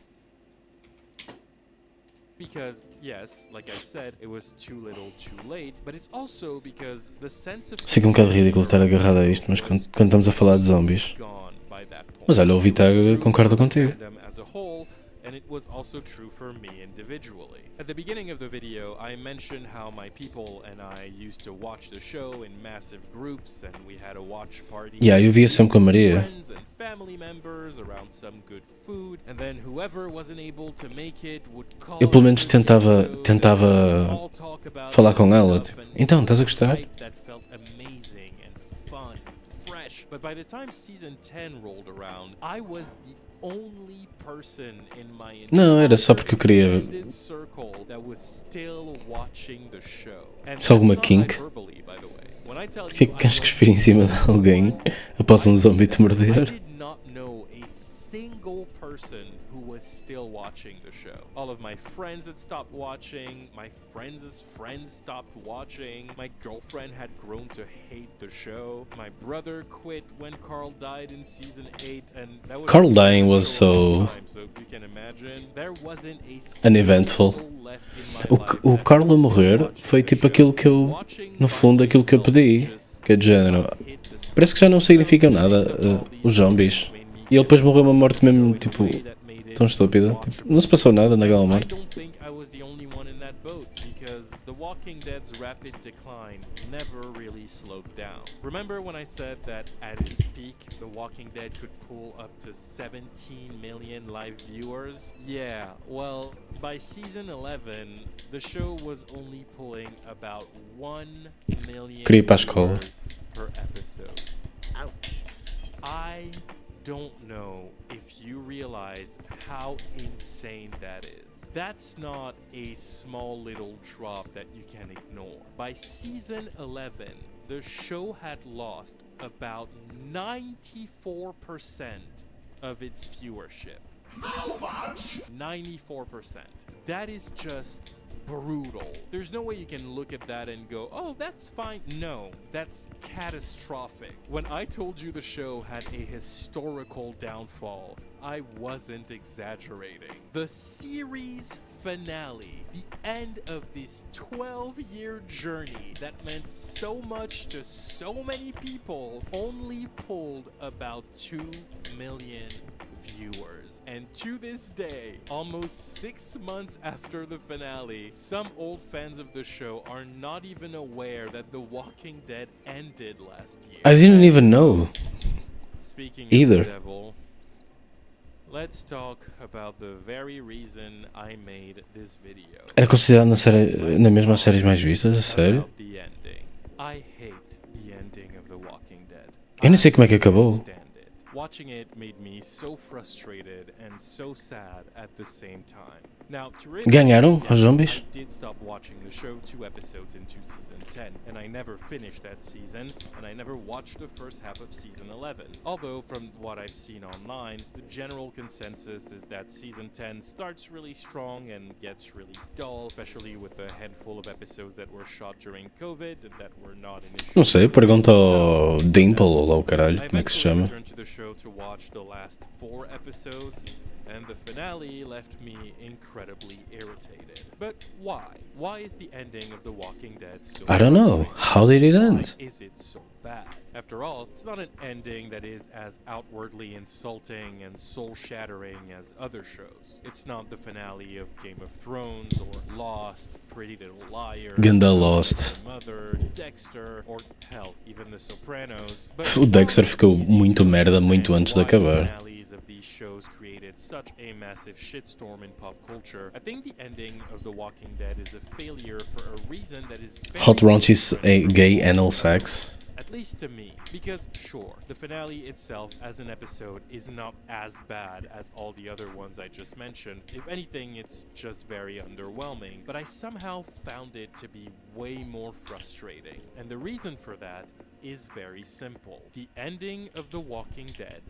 Because, yes, like I said, it was too little too late, but it's also because the sense of Sei que é um bocado ridículo estar agarrado a isto, mas quando estamos a falar de zombies. gone by that point. Mas olha, o Vitar concorda contigo. As a whole, and it was also true for me individually. At the beginning of the video, I mentioned how my people and I used to watch the show in massive groups, and we had a watch party. Eu via sempre com a Maria. Friends and family members around some good food, and then whoever wasn't able to make it would call. Eu pelo menos into the tentava episode, all talk about falar com ela, stuff, tipo, and então, it estás a was gostar? hype that felt amazing and fun and fresh. But by the time season 10 rolled around, I was the only person in my Não, era só porque eu queria. extended circle that was still watching the show. And Se alguma that's not kink? hyperbole, by the way. When I tell Porquê you que I queres was cuspir em cima de alguém após um zombie te I morder? did not know a single person who was still watching the show. All of my friends had stopped watching, my friends' friends stopped watching, my girlfriend had grown to hate the show, my brother quit when Carl died in season 8, and that was Carl dying was so so you can imagine there wasn't a uneventful. soul left in my life O that Carl a was morrer still watching foi the tipo show. aquilo que eu, Watching no by fundo, aquilo que eu myself pedi. just Que é de género. hit the Parece que já não significam nada os zombies. E ele depois morreu uma morte mesmo, tipo, tão estúpida. Tipo, não se passou nada naquela I morte. don't think I was the only one in that boat because The Walking Dead's rapid decline never really slowed down. Remember when I said that at its peak, The Walking Dead could pull up to 17 million live viewers? Yeah, well, by season 11, the show was only pulling about 1 million Queria ir para a escola. viewers per episode. I don't know if you realize how insane that is. That's not a small little drop that you can ignore. By season 11, the show had lost about 94% of its viewership. How much? 94%. That is just brutal. There's no way you can look at that and go, oh, that's fine. No, that's catastrophic. When I told you the show had a historical downfall, I wasn't exaggerating. The series finale, the end of this 12-year journey that meant so much to so many people, only pulled about 2 million viewers. And to this day, almost 6 months after the finale, some old fans of the show are not even aware that The Walking Dead ended last year. I didn't even know. Speaking either. of the devil, let's talk about the very reason I made this video. Era considerado na mesma séries mais vistas, a sério? About the ending. I hate the ending of The Walking Dead. Eu nem sei como é que I can't acabou. stand it. Watching it made me so frustrated and so sad at the same time. Now, to really Ganharam os yes, zombies? I did stop watching the show 2 episodes into season 10, and I never finished that season, and I never watched the first half of season 11. Although, from what I've seen online, the general consensus is that season 10 starts really strong and gets really dull, especially with a handful of episodes that were shot during COVID and that were not initially. Não sei, pergunta ao Dimple ou lá o caralho, I como é que se eventually chama? returned to the show to watch the last 4 episodes, and the finale left me incredibly irritated. But why? Why is the ending of The Walking Dead so I don't know. frustrating? How did it Why end? is it so bad? After all, it's not an ending that is as outwardly insulting and soul-shattering as other shows. It's not the finale of Game of Thrones or Lost, Pretty Little Liars, Ganda Lost. Mother, Dexter, or hell, even The Sopranos. But O Dexter ficou it's easy muito to merda muito understand antes de why the acabar. finales of these shows created such a massive shitstorm in pop culture. I think the ending of The Walking Dead is a failure for a reason that is very Hot raunchy different gay from anal all sex. at least to me. Because, sure, the finale itself as an episode is not as bad as all the other ones I just mentioned. If anything, it's just very underwhelming. But I somehow found it to be way more frustrating. And the reason for that is very simple. The ending of The Walking Dead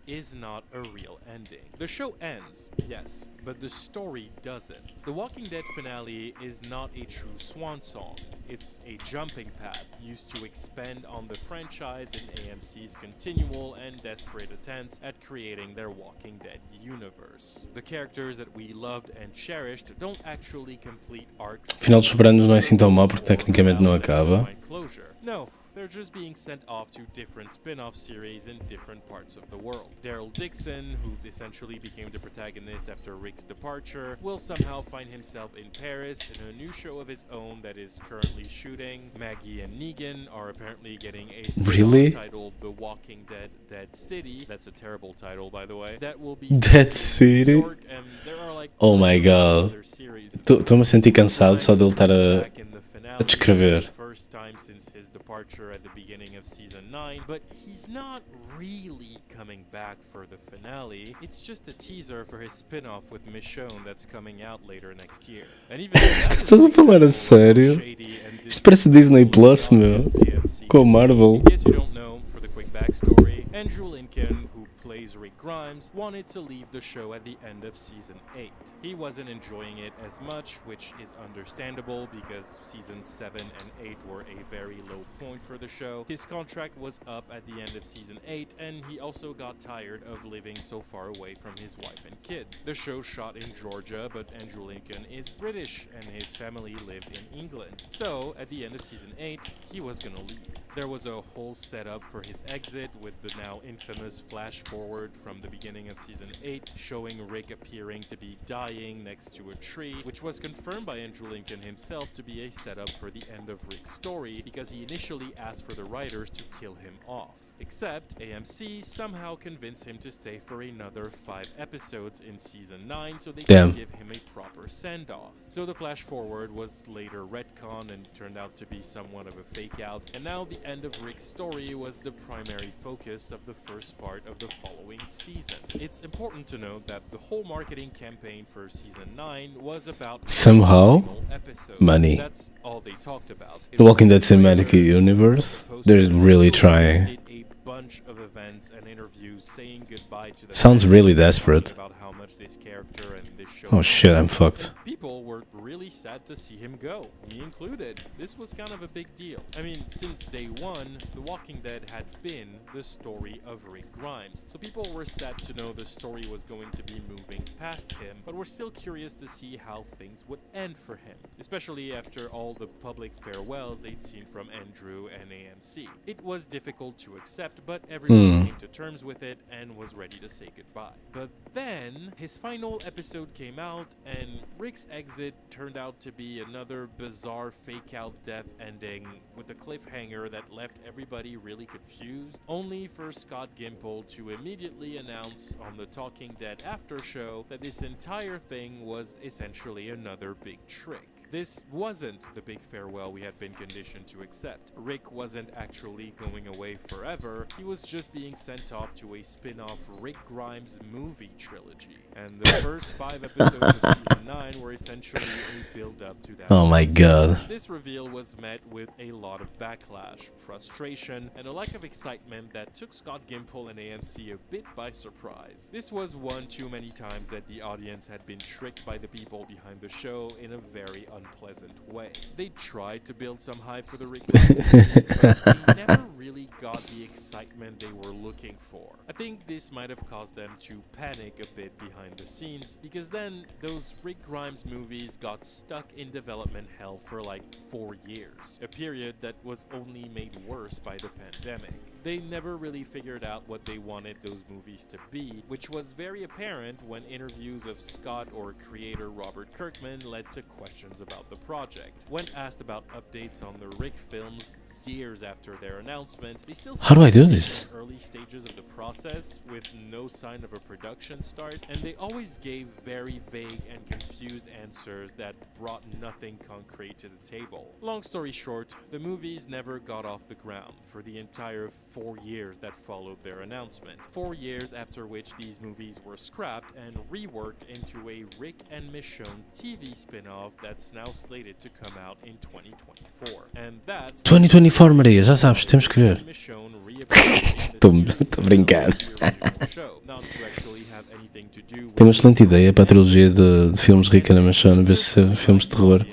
is not a real ending. The show ends, yes, but the story doesn't. The Walking Dead finale is not a true swan song. It's a jumping pad used to expand on the franchise in AMC's continual and desperate attempts at creating their Walking Dead universe. The characters that we loved and cherished don't actually complete arcs. Final dos Sopranos não é assim tão mau porque tecnicamente não acaba. Closure. No, they're just being sent off to different spin-off series in different parts of the world. Daryl Dixon, who essentially became the protagonist after Rick's departure, will somehow find himself in Paris in a new show of his own that is currently shooting. Maggie and Negan are apparently getting a spin-off Really? titled The Walking Dead: Dead City. That's a terrible title, by the way. That will be Dead set in New City? York, and there are like Oh my 3 God. other series. Estou-me a sentir cansado só dele estar a Back in the finale, descrever. first time since his departure at the beginning of season 9, but he's not really coming back for the finale. It's just a teaser for his spin-off with Michonne that's coming out later next year. And even that is Estás a falar a sério? shady and Isto parece Disney Plus, meu. AMC. Com a Marvel. In case you don't know, for the quick backstory, Andrew Lincoln, who plays Rick Grimes, wanted to leave the show at the end of season 8. He wasn't enjoying it as much, which is understandable because seasons 7 and 8 were a very low point for the show. His contract was up at the end of season 8, and he also got tired of living so far away from his wife and kids. The show shot in Georgia, but Andrew Lincoln is British and his family lived in England. So, at the end of season 8, he was gonna leave. There was a whole setup for his exit with the now infamous flash forward from the beginning of season 8 showing Rick appearing to be dying next to a tree, which was confirmed by Andrew Lincoln himself to be a setup for the end of Rick's story because he initially asked for the writers to kill him off. Except AMC somehow convinced him to stay for another 5 episodes in season 9 so they Damn. could give him a proper send-off. So the flash forward was later retconned and turned out to be somewhat of a fake out, and now the end of Rick's story was the primary focus of the first part of the following season. It's important to note that the whole marketing campaign for season 9 was about Somehow, final episodes. money. That's all they talked about. It The Walking Dead was Cinematic trailers, Universe, posters, they're really they trying. did a bunch of events and interviews saying goodbye to the Sounds fans, really talking desperate. about how much this character and this show Oh shit, I'm fucked. People were really sad to see him go, me included. This was kind of a big deal. I mean, since day one, The Walking Dead had been the story of Rick Grimes, so people were sad to know the story was going to be moving past him, but were still curious to see how things would end for him, especially after all the public farewells they'd seen from Andrew and AMC. It was difficult to accept, but everyone came to terms with it and was ready to say goodbye. But then, his final episode came out, and Rick's Rick's exit turned out to be another bizarre fake-out death ending with a cliffhanger that left everybody really confused, only for Scott Gimple to immediately announce on the Talking Dead after show that this entire thing was essentially another big trick. This wasn't the big farewell we had been conditioned to accept. Rick wasn't actually going away forever, he was just being sent off to a spin-off Rick Grimes movie trilogy. And the first 5 episodes of season 9 were essentially a build-up to that. Oh my god. This reveal was met with a lot of backlash, frustration, and a lack of excitement that took Scott Gimple and AMC a bit by surprise. This was one too many times that the audience had been tricked by the people behind the show in a very unpleasant way. They tried to build some hype for the Rick Grimes, but they never really got the excitement they were looking for. I think this might have caused them to panic a bit behind the scenes, because then those Rick Grimes movies got stuck in development hell for like 4 years, a period that was only made worse by the pandemic. They never really figured out what they wanted those movies to be, which was very apparent when interviews of Scott or creator Robert Kirkman led to questions about the project. When asked about updates on the Rick films years after their announcement, they still How do I do seemed this? in the early stages of the process with no sign of a production start, and they always gave very vague and confused answers that brought nothing concrete to the table. Long story short, the movies never got off the ground for the entire 4 years that followed their announcement. 4 years after which these movies were scrapped and reworked into a Rick and Michonne TV spin-off that's now slated to come out in 2024. And that's 2024, Maria, já sabes, temos que ver. Michonne reappeared in Tô the series a brincar. of the original show, not to actually have anything to do with Tenho uma excelente ideia para a trilogia de filmes Rick and Michonne, ver se ser filmes de terror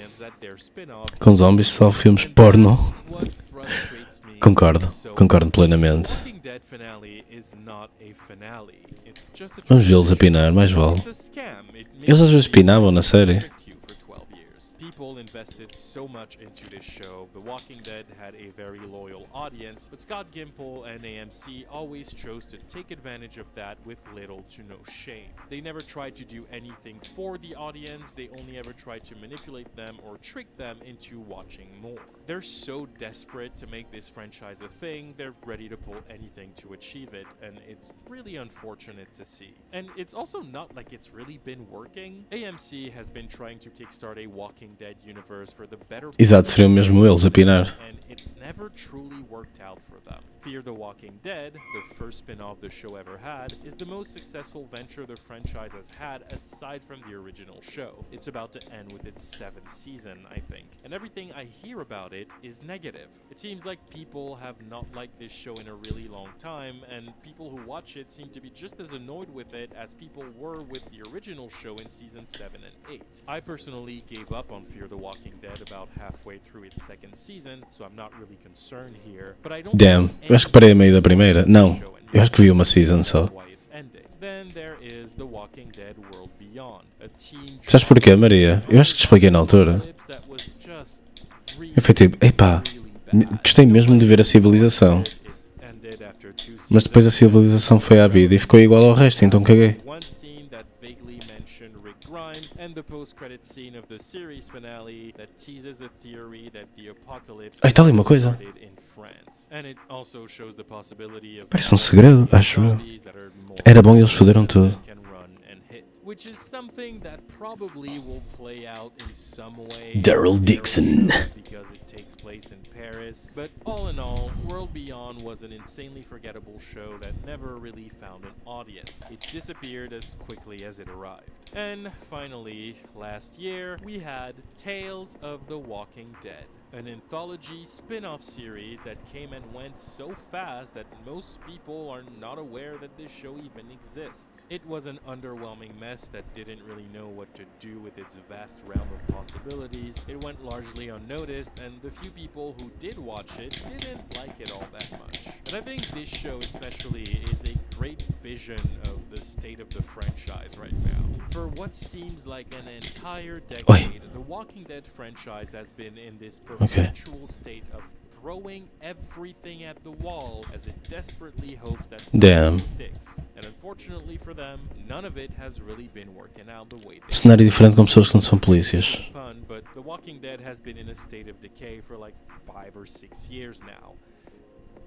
com zombies, só filmes porno. Concordo plenamente. Vamos vê-los a pinar, mais vale. Eles às vezes pinavam na série. People invested so much into this show. The Walking Dead had a very loyal audience, but Scott Gimple and AMC always chose to take advantage of that with little to no shame. They never tried to do anything for the audience, they only ever tried to manipulate them or trick them into watching more. They're so desperate to make this franchise a thing, they're ready to pull anything to achieve it, and it's really unfortunate to see. And it's also not like it's really been working. AMC has been trying to kickstart a Walking Dead universe for the better Exato, seriam mesmo eles a pinar. and it's never truly worked out for them. Fear the Walking Dead, the first spin-off the show ever had, is the most successful venture the franchise has had aside from the original show. It's about to end with its 7th season, I think, and everything I hear about it is negative. It seems like people have not liked this show in a really long time, and people who watch it seem to be just as annoyed with it as people were with the original show in season 7 and 8. I personally gave up on Fear the Walking Dead about halfway through its 2nd season, so I'm not really concerned here, but I don't Damn, eu acho que parei a meio da primeira. Não, eu acho que vi uma season só. Then there is The Walking Dead World Beyond, a teen Sabes porquê, Maria? Eu acho que te expliquei na altura. that was just Eu fui tipo, epá, gostei mesmo de ver a civilização. ended after 2 Mas depois a civilização foi à vida e ficou igual ao resto, então caguei. one scene that vaguely mentioned Rick Grimes, and the post-credit scene of the series finale that teases a theory that the apocalypse Ai, tá ali uma coisa. started in France. And it also shows the possibility of Parece um segredo, acho eu. zombies that are more Era bom e eles foderam tudo. can run and hit, which is something that probably will play out in some way. Daryl Dixon. Because it takes place in Paris. But all in all, World Beyond was an insanely forgettable show that never really found an audience. It disappeared as quickly as it arrived. And finally, last year, we had Tales of the Walking Dead, an anthology spin-off series that came and went so fast that most people are not aware that this show even exists. It was an underwhelming mess that didn't really know what to do with its vast realm of possibilities. It went largely unnoticed, and the few people who did watch it didn't like it all that much. And I think this show especially is a great vision of the state of the franchise right now. For what seems like an entire decade, the Walking Dead franchise has been in this perpetual state of throwing everything at the wall as it desperately hopes that Damn. something sticks. And unfortunately for them, none of it has really been working out the way they Cenário diferente com pessoas que não são polícias. pun, but The Walking Dead has been in a state of decay for like 5 or 6 years now.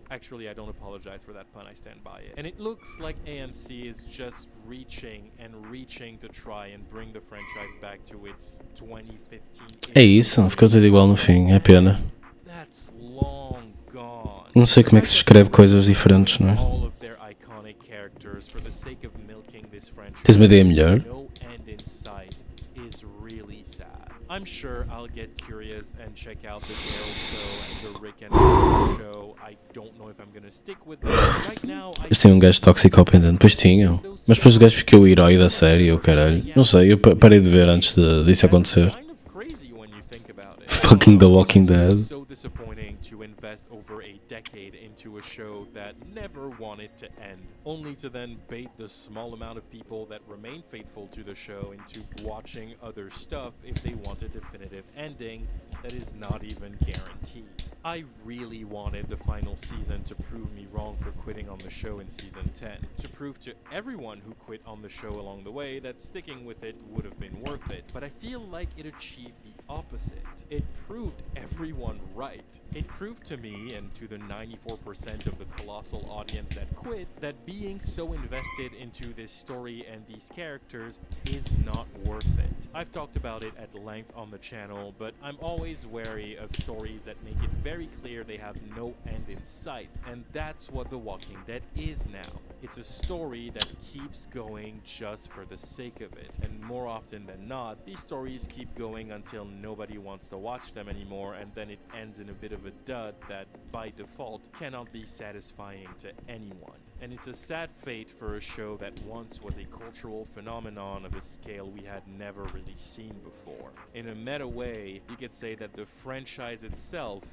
Actually, I don't apologize for that pun, I stand by it. And it looks like AMC is just reaching and reaching to try and bring the franchise back to its 2015. É isso, ficou tudo igual no fim, é pena. That's long gone. Não sei como é que se escreve coisas diferentes, não é? All of their iconic characters for the sake of milking this franchise. Tens uma ideia melhor? No end in sight is really sad. I'm sure I'll get curious and check out the Daryl show and the Rick and Morty show. I don't know if I'm gonna stick with them. Right now, I Eles tinham um gajo toxicodependente, depois tinham. Mas depois o gajo ficou o herói da série, o caralho. Não sei, eu parei de ver antes disso acontecer. kind of crazy when you think about it. Fucking The Walking Dead. It's so disappointing to invest over a decade into a show that never wanted to end, only to then bait the small amount of people that remain faithful to the show into watching other stuff if they want a definitive ending that is not even guaranteed. I really wanted the final season to prove me wrong for quitting on the show in season 10, to prove to everyone who quit on the show along the way that sticking with it would have been worth it, but I feel like it achieved the opposite. It proved everyone right. It proved to me and to the 94% of the colossal audience that quit that being so invested into this story and these characters is not worth it. I've talked about it at length on the channel, but I'm always wary of stories that make it very clear they have no end in sight, and that's what The Walking Dead is now. It's a story that keeps going just for the sake of it, and more often than not, these stories keep going until nobody wants to watch them anymore, and then it ends in a bit of a dud that, by default, cannot be satisfying to anyone. And it's a sad fate for a show that once was a cultural phenomenon of a scale we had never really seen before. In a meta way, you could say that the franchise itself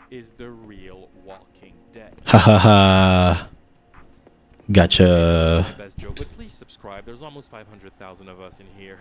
is the real Walking Dead. Hahaha. Gotcha. Best joke, but please subscribe. There's almost 500,000 of us in here.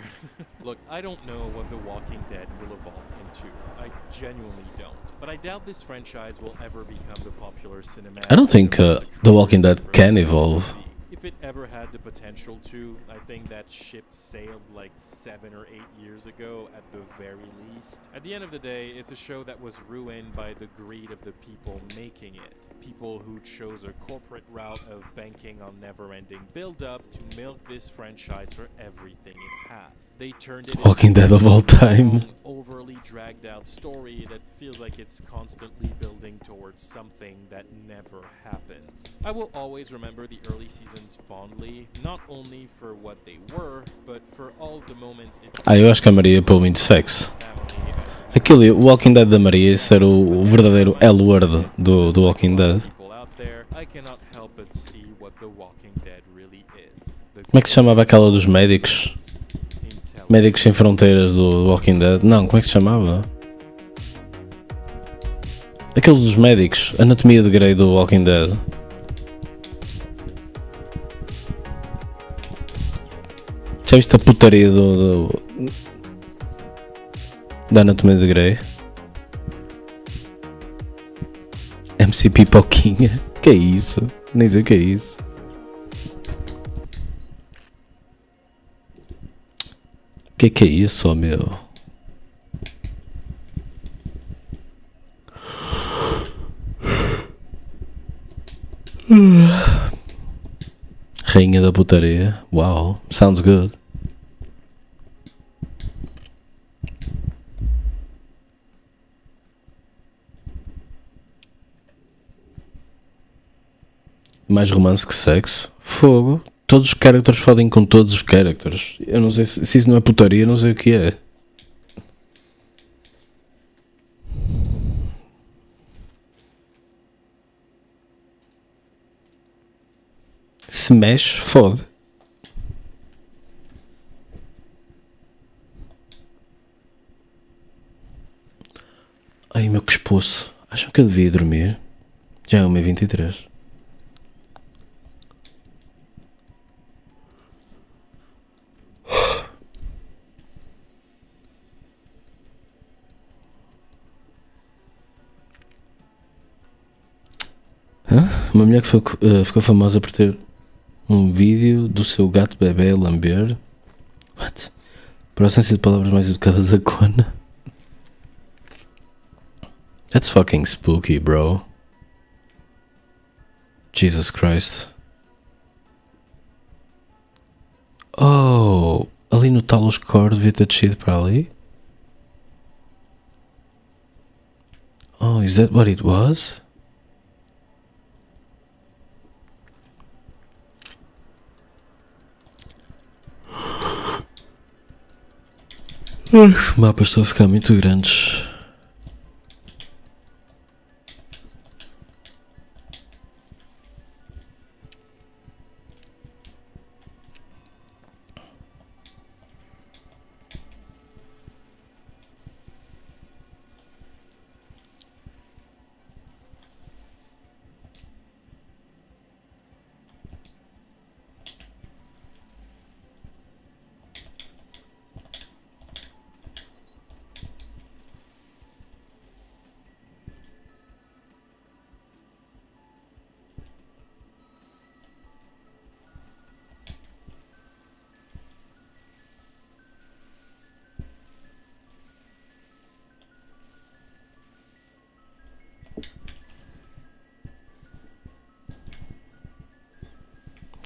Look, I don't know what The Walking Dead will evolve into. I genuinely don't. But I doubt this franchise will ever become the popular cinematic. I don't think The Walking Dead can evolve. If it ever had the potential to, I think that ship sailed like 7 or 8 years ago at the very least. At the end of the day, it's a show that was ruined by the greed of the people making it. People who chose a corporate route of banking on never-ending build-up to milk this franchise for everything it has. They turned it Walking into Dead of all a time. long, overly dragged-out story that feels like it's constantly building towards something that never happens. I will always remember the early seasons fondly, not only for what they were, but for all the moments it Eu acho que a Maria pelo muito sexo. family as Aquele Walking Dead da Maria, isso era o verdadeiro L-word do Walking Dead. people out there. I cannot help but see what The Walking Dead really is. Como é que se chamava aquela dos médicos? Médicos Sem Fronteiras do Walking Dead? Não, como é que se chamava? Aquele dos médicos, Anatomia de Grey do Walking Dead. Já viste a putaria da Anatomia de Grey? MC Pipoquinha? Que é isso? Nem sei o que é isso. Que é isso, meu? Rainha da putaria. Wow, sounds good. Mais romance que sexo. Fogo. Todos os characters fodem com todos os characters. Eu não sei se isso não é putaria, não sei o que é. Se mexe, fode. Ai, meu que esposo. Acham que eu devia dormir? Já é 1h23. Uma mulher que ficou famosa por ter um vídeo do seu gato bebê a lamber. What? Por ausência de palavras mais educadas, a cona. That's fucking spooky, bro. Jesus Christ. Oh, ali no Talos Core devia ter descido para ali. Oh, is that what it was? Os mapas estão a ficar muito grandes.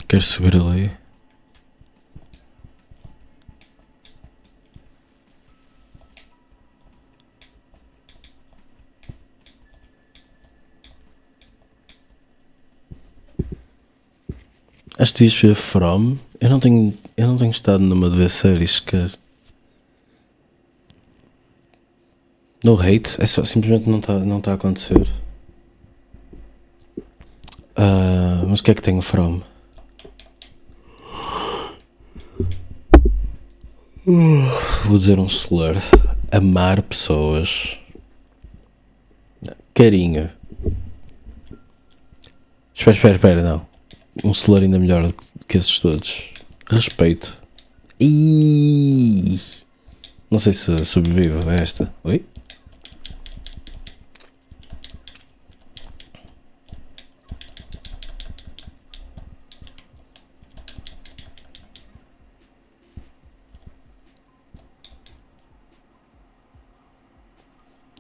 Quero subir ali. Acho que devias ver From. Eu não tenho estado numa de ver séries sequer. No hate, é só simplesmente não tá a acontecer. Mas o que é que tem o From? Vou dizer um slur. Amar pessoas. Carinho. Espera, não. Um slur ainda melhor que esses todos. Respeito. E não sei se sobrevive a esta. Oi?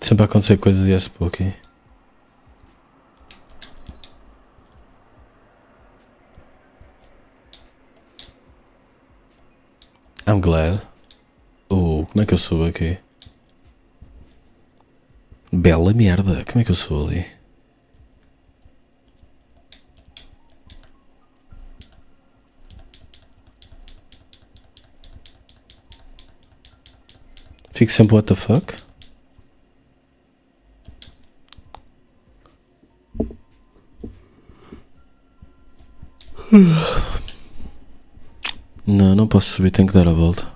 Sempre a acontecer coisas e é spooky. I'm glad. Como é que eu subo aqui? Bela merda, como é que eu subo ali? Fico sempre what the fuck? Não posso subir, tenho que dar a volta.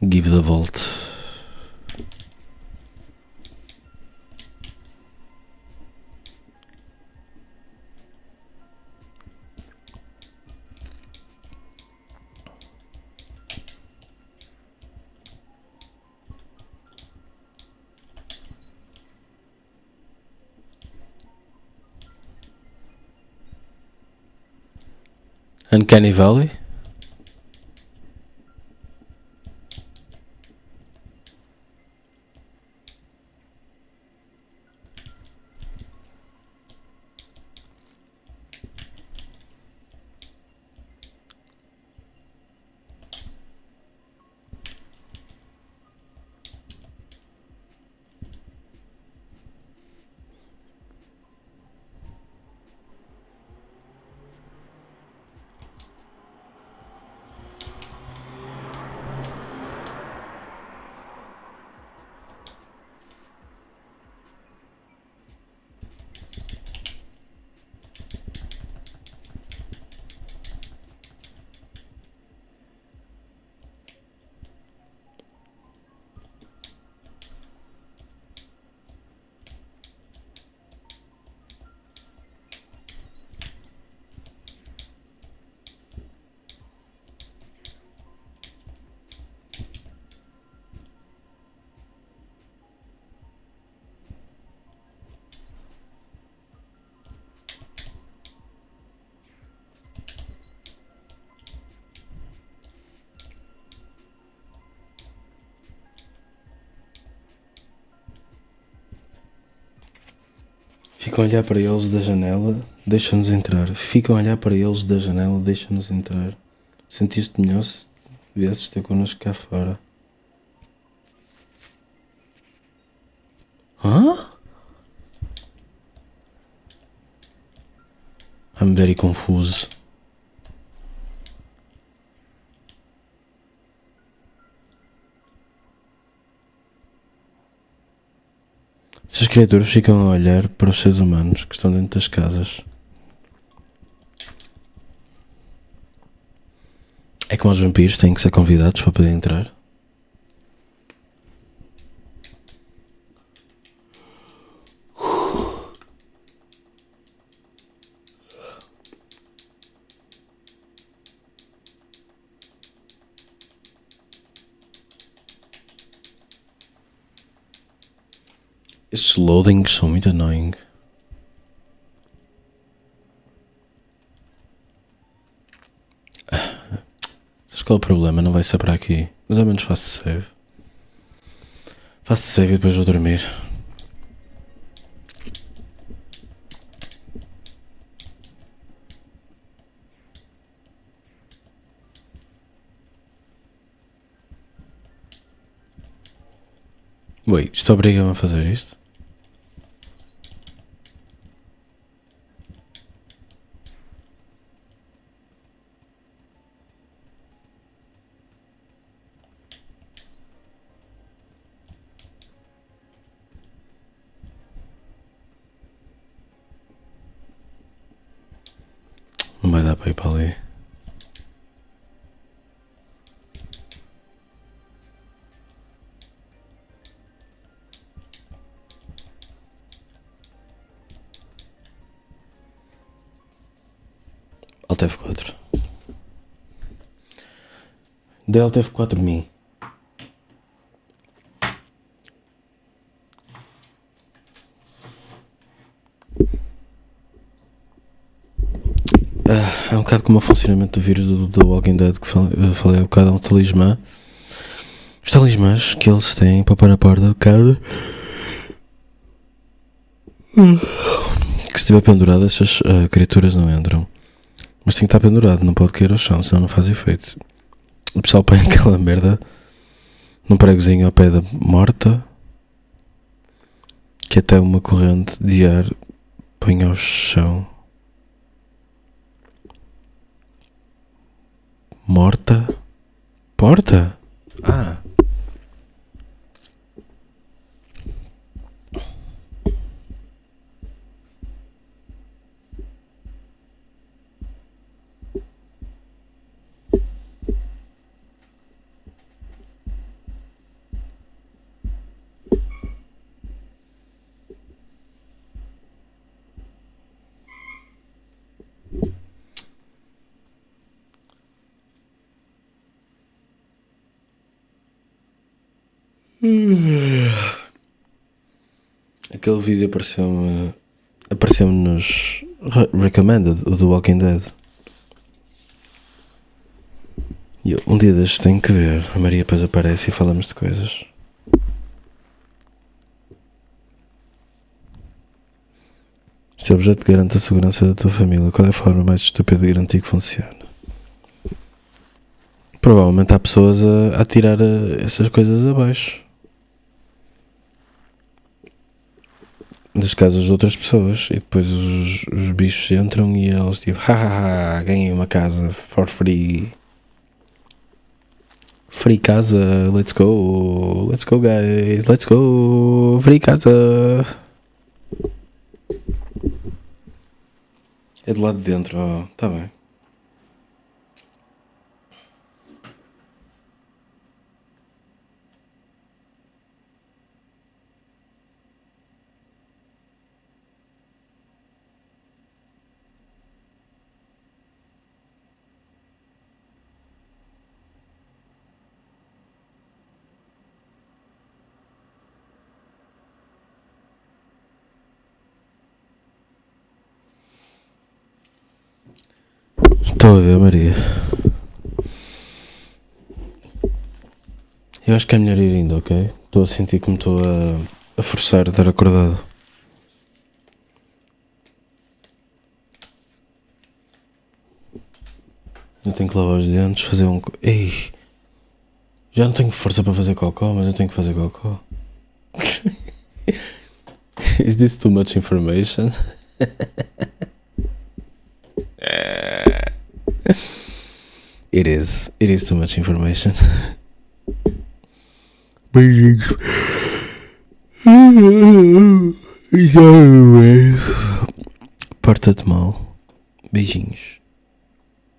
Give the volt. Uncanny Valley? Ficam a olhar para eles da janela, deixa-nos entrar. Ficam a olhar para eles da janela, deixa-nos entrar. Sentiste melhor se viesses ter connosco cá fora? Hã? I'm very confused. Essas criaturas ficam a olhar para os seres humanos que estão dentro das casas. É como os vampiros, têm que ser convidados para poder entrar. Estes loadings são muito annoying. Sabes qual é o problema? Não vai ser para aqui. Mas ao menos faço save. Faço save e depois vou dormir. Ui, isto obriga-me a fazer isto? Não vai dar para ir para ali. Alt F4. Dei Alt F4 mim. É um bocado como o funcionamento do vírus do Walking Dead que eu falei há um bocado, é um talismã. Os talismãs que eles têm para pôr a porta de casa, que se estiver pendurado essas criaturas não entram. Mas tem que estar pendurado, não pode cair ao chão, senão não faz efeito. O pessoal põe aquela merda num pregozinho ao pé da morta, que até uma corrente de ar põe ao chão. Morta? Porta? Ah. Aquele vídeo apareceu-me nos Recommended, o do Walking Dead. E eu, um dia destes tenho que ver. A Maria depois aparece e falamos de coisas. Este objeto garante a segurança da tua família. Qual é a forma mais estúpida de garantir que funciona? Provavelmente há pessoas a tirar essas coisas abaixo das casas de outras pessoas, e depois os bichos entram e eles tipo, hahaha, ganhei uma casa for free. Free casa, let's go guys, let's go, free casa. É do lado de dentro, tá bem. Estou a ver, Maria. Eu acho que é melhor ir indo, ok? Estou a sentir que me estou a forçar a estar acordado. Eu tenho que lavar os dentes, fazer um. Ei! Já não tenho força para fazer cocó, mas eu tenho que fazer cocó. Is this too much information? It is. It is too much information. Beijinhos. Porta-te mal. Beijinhos.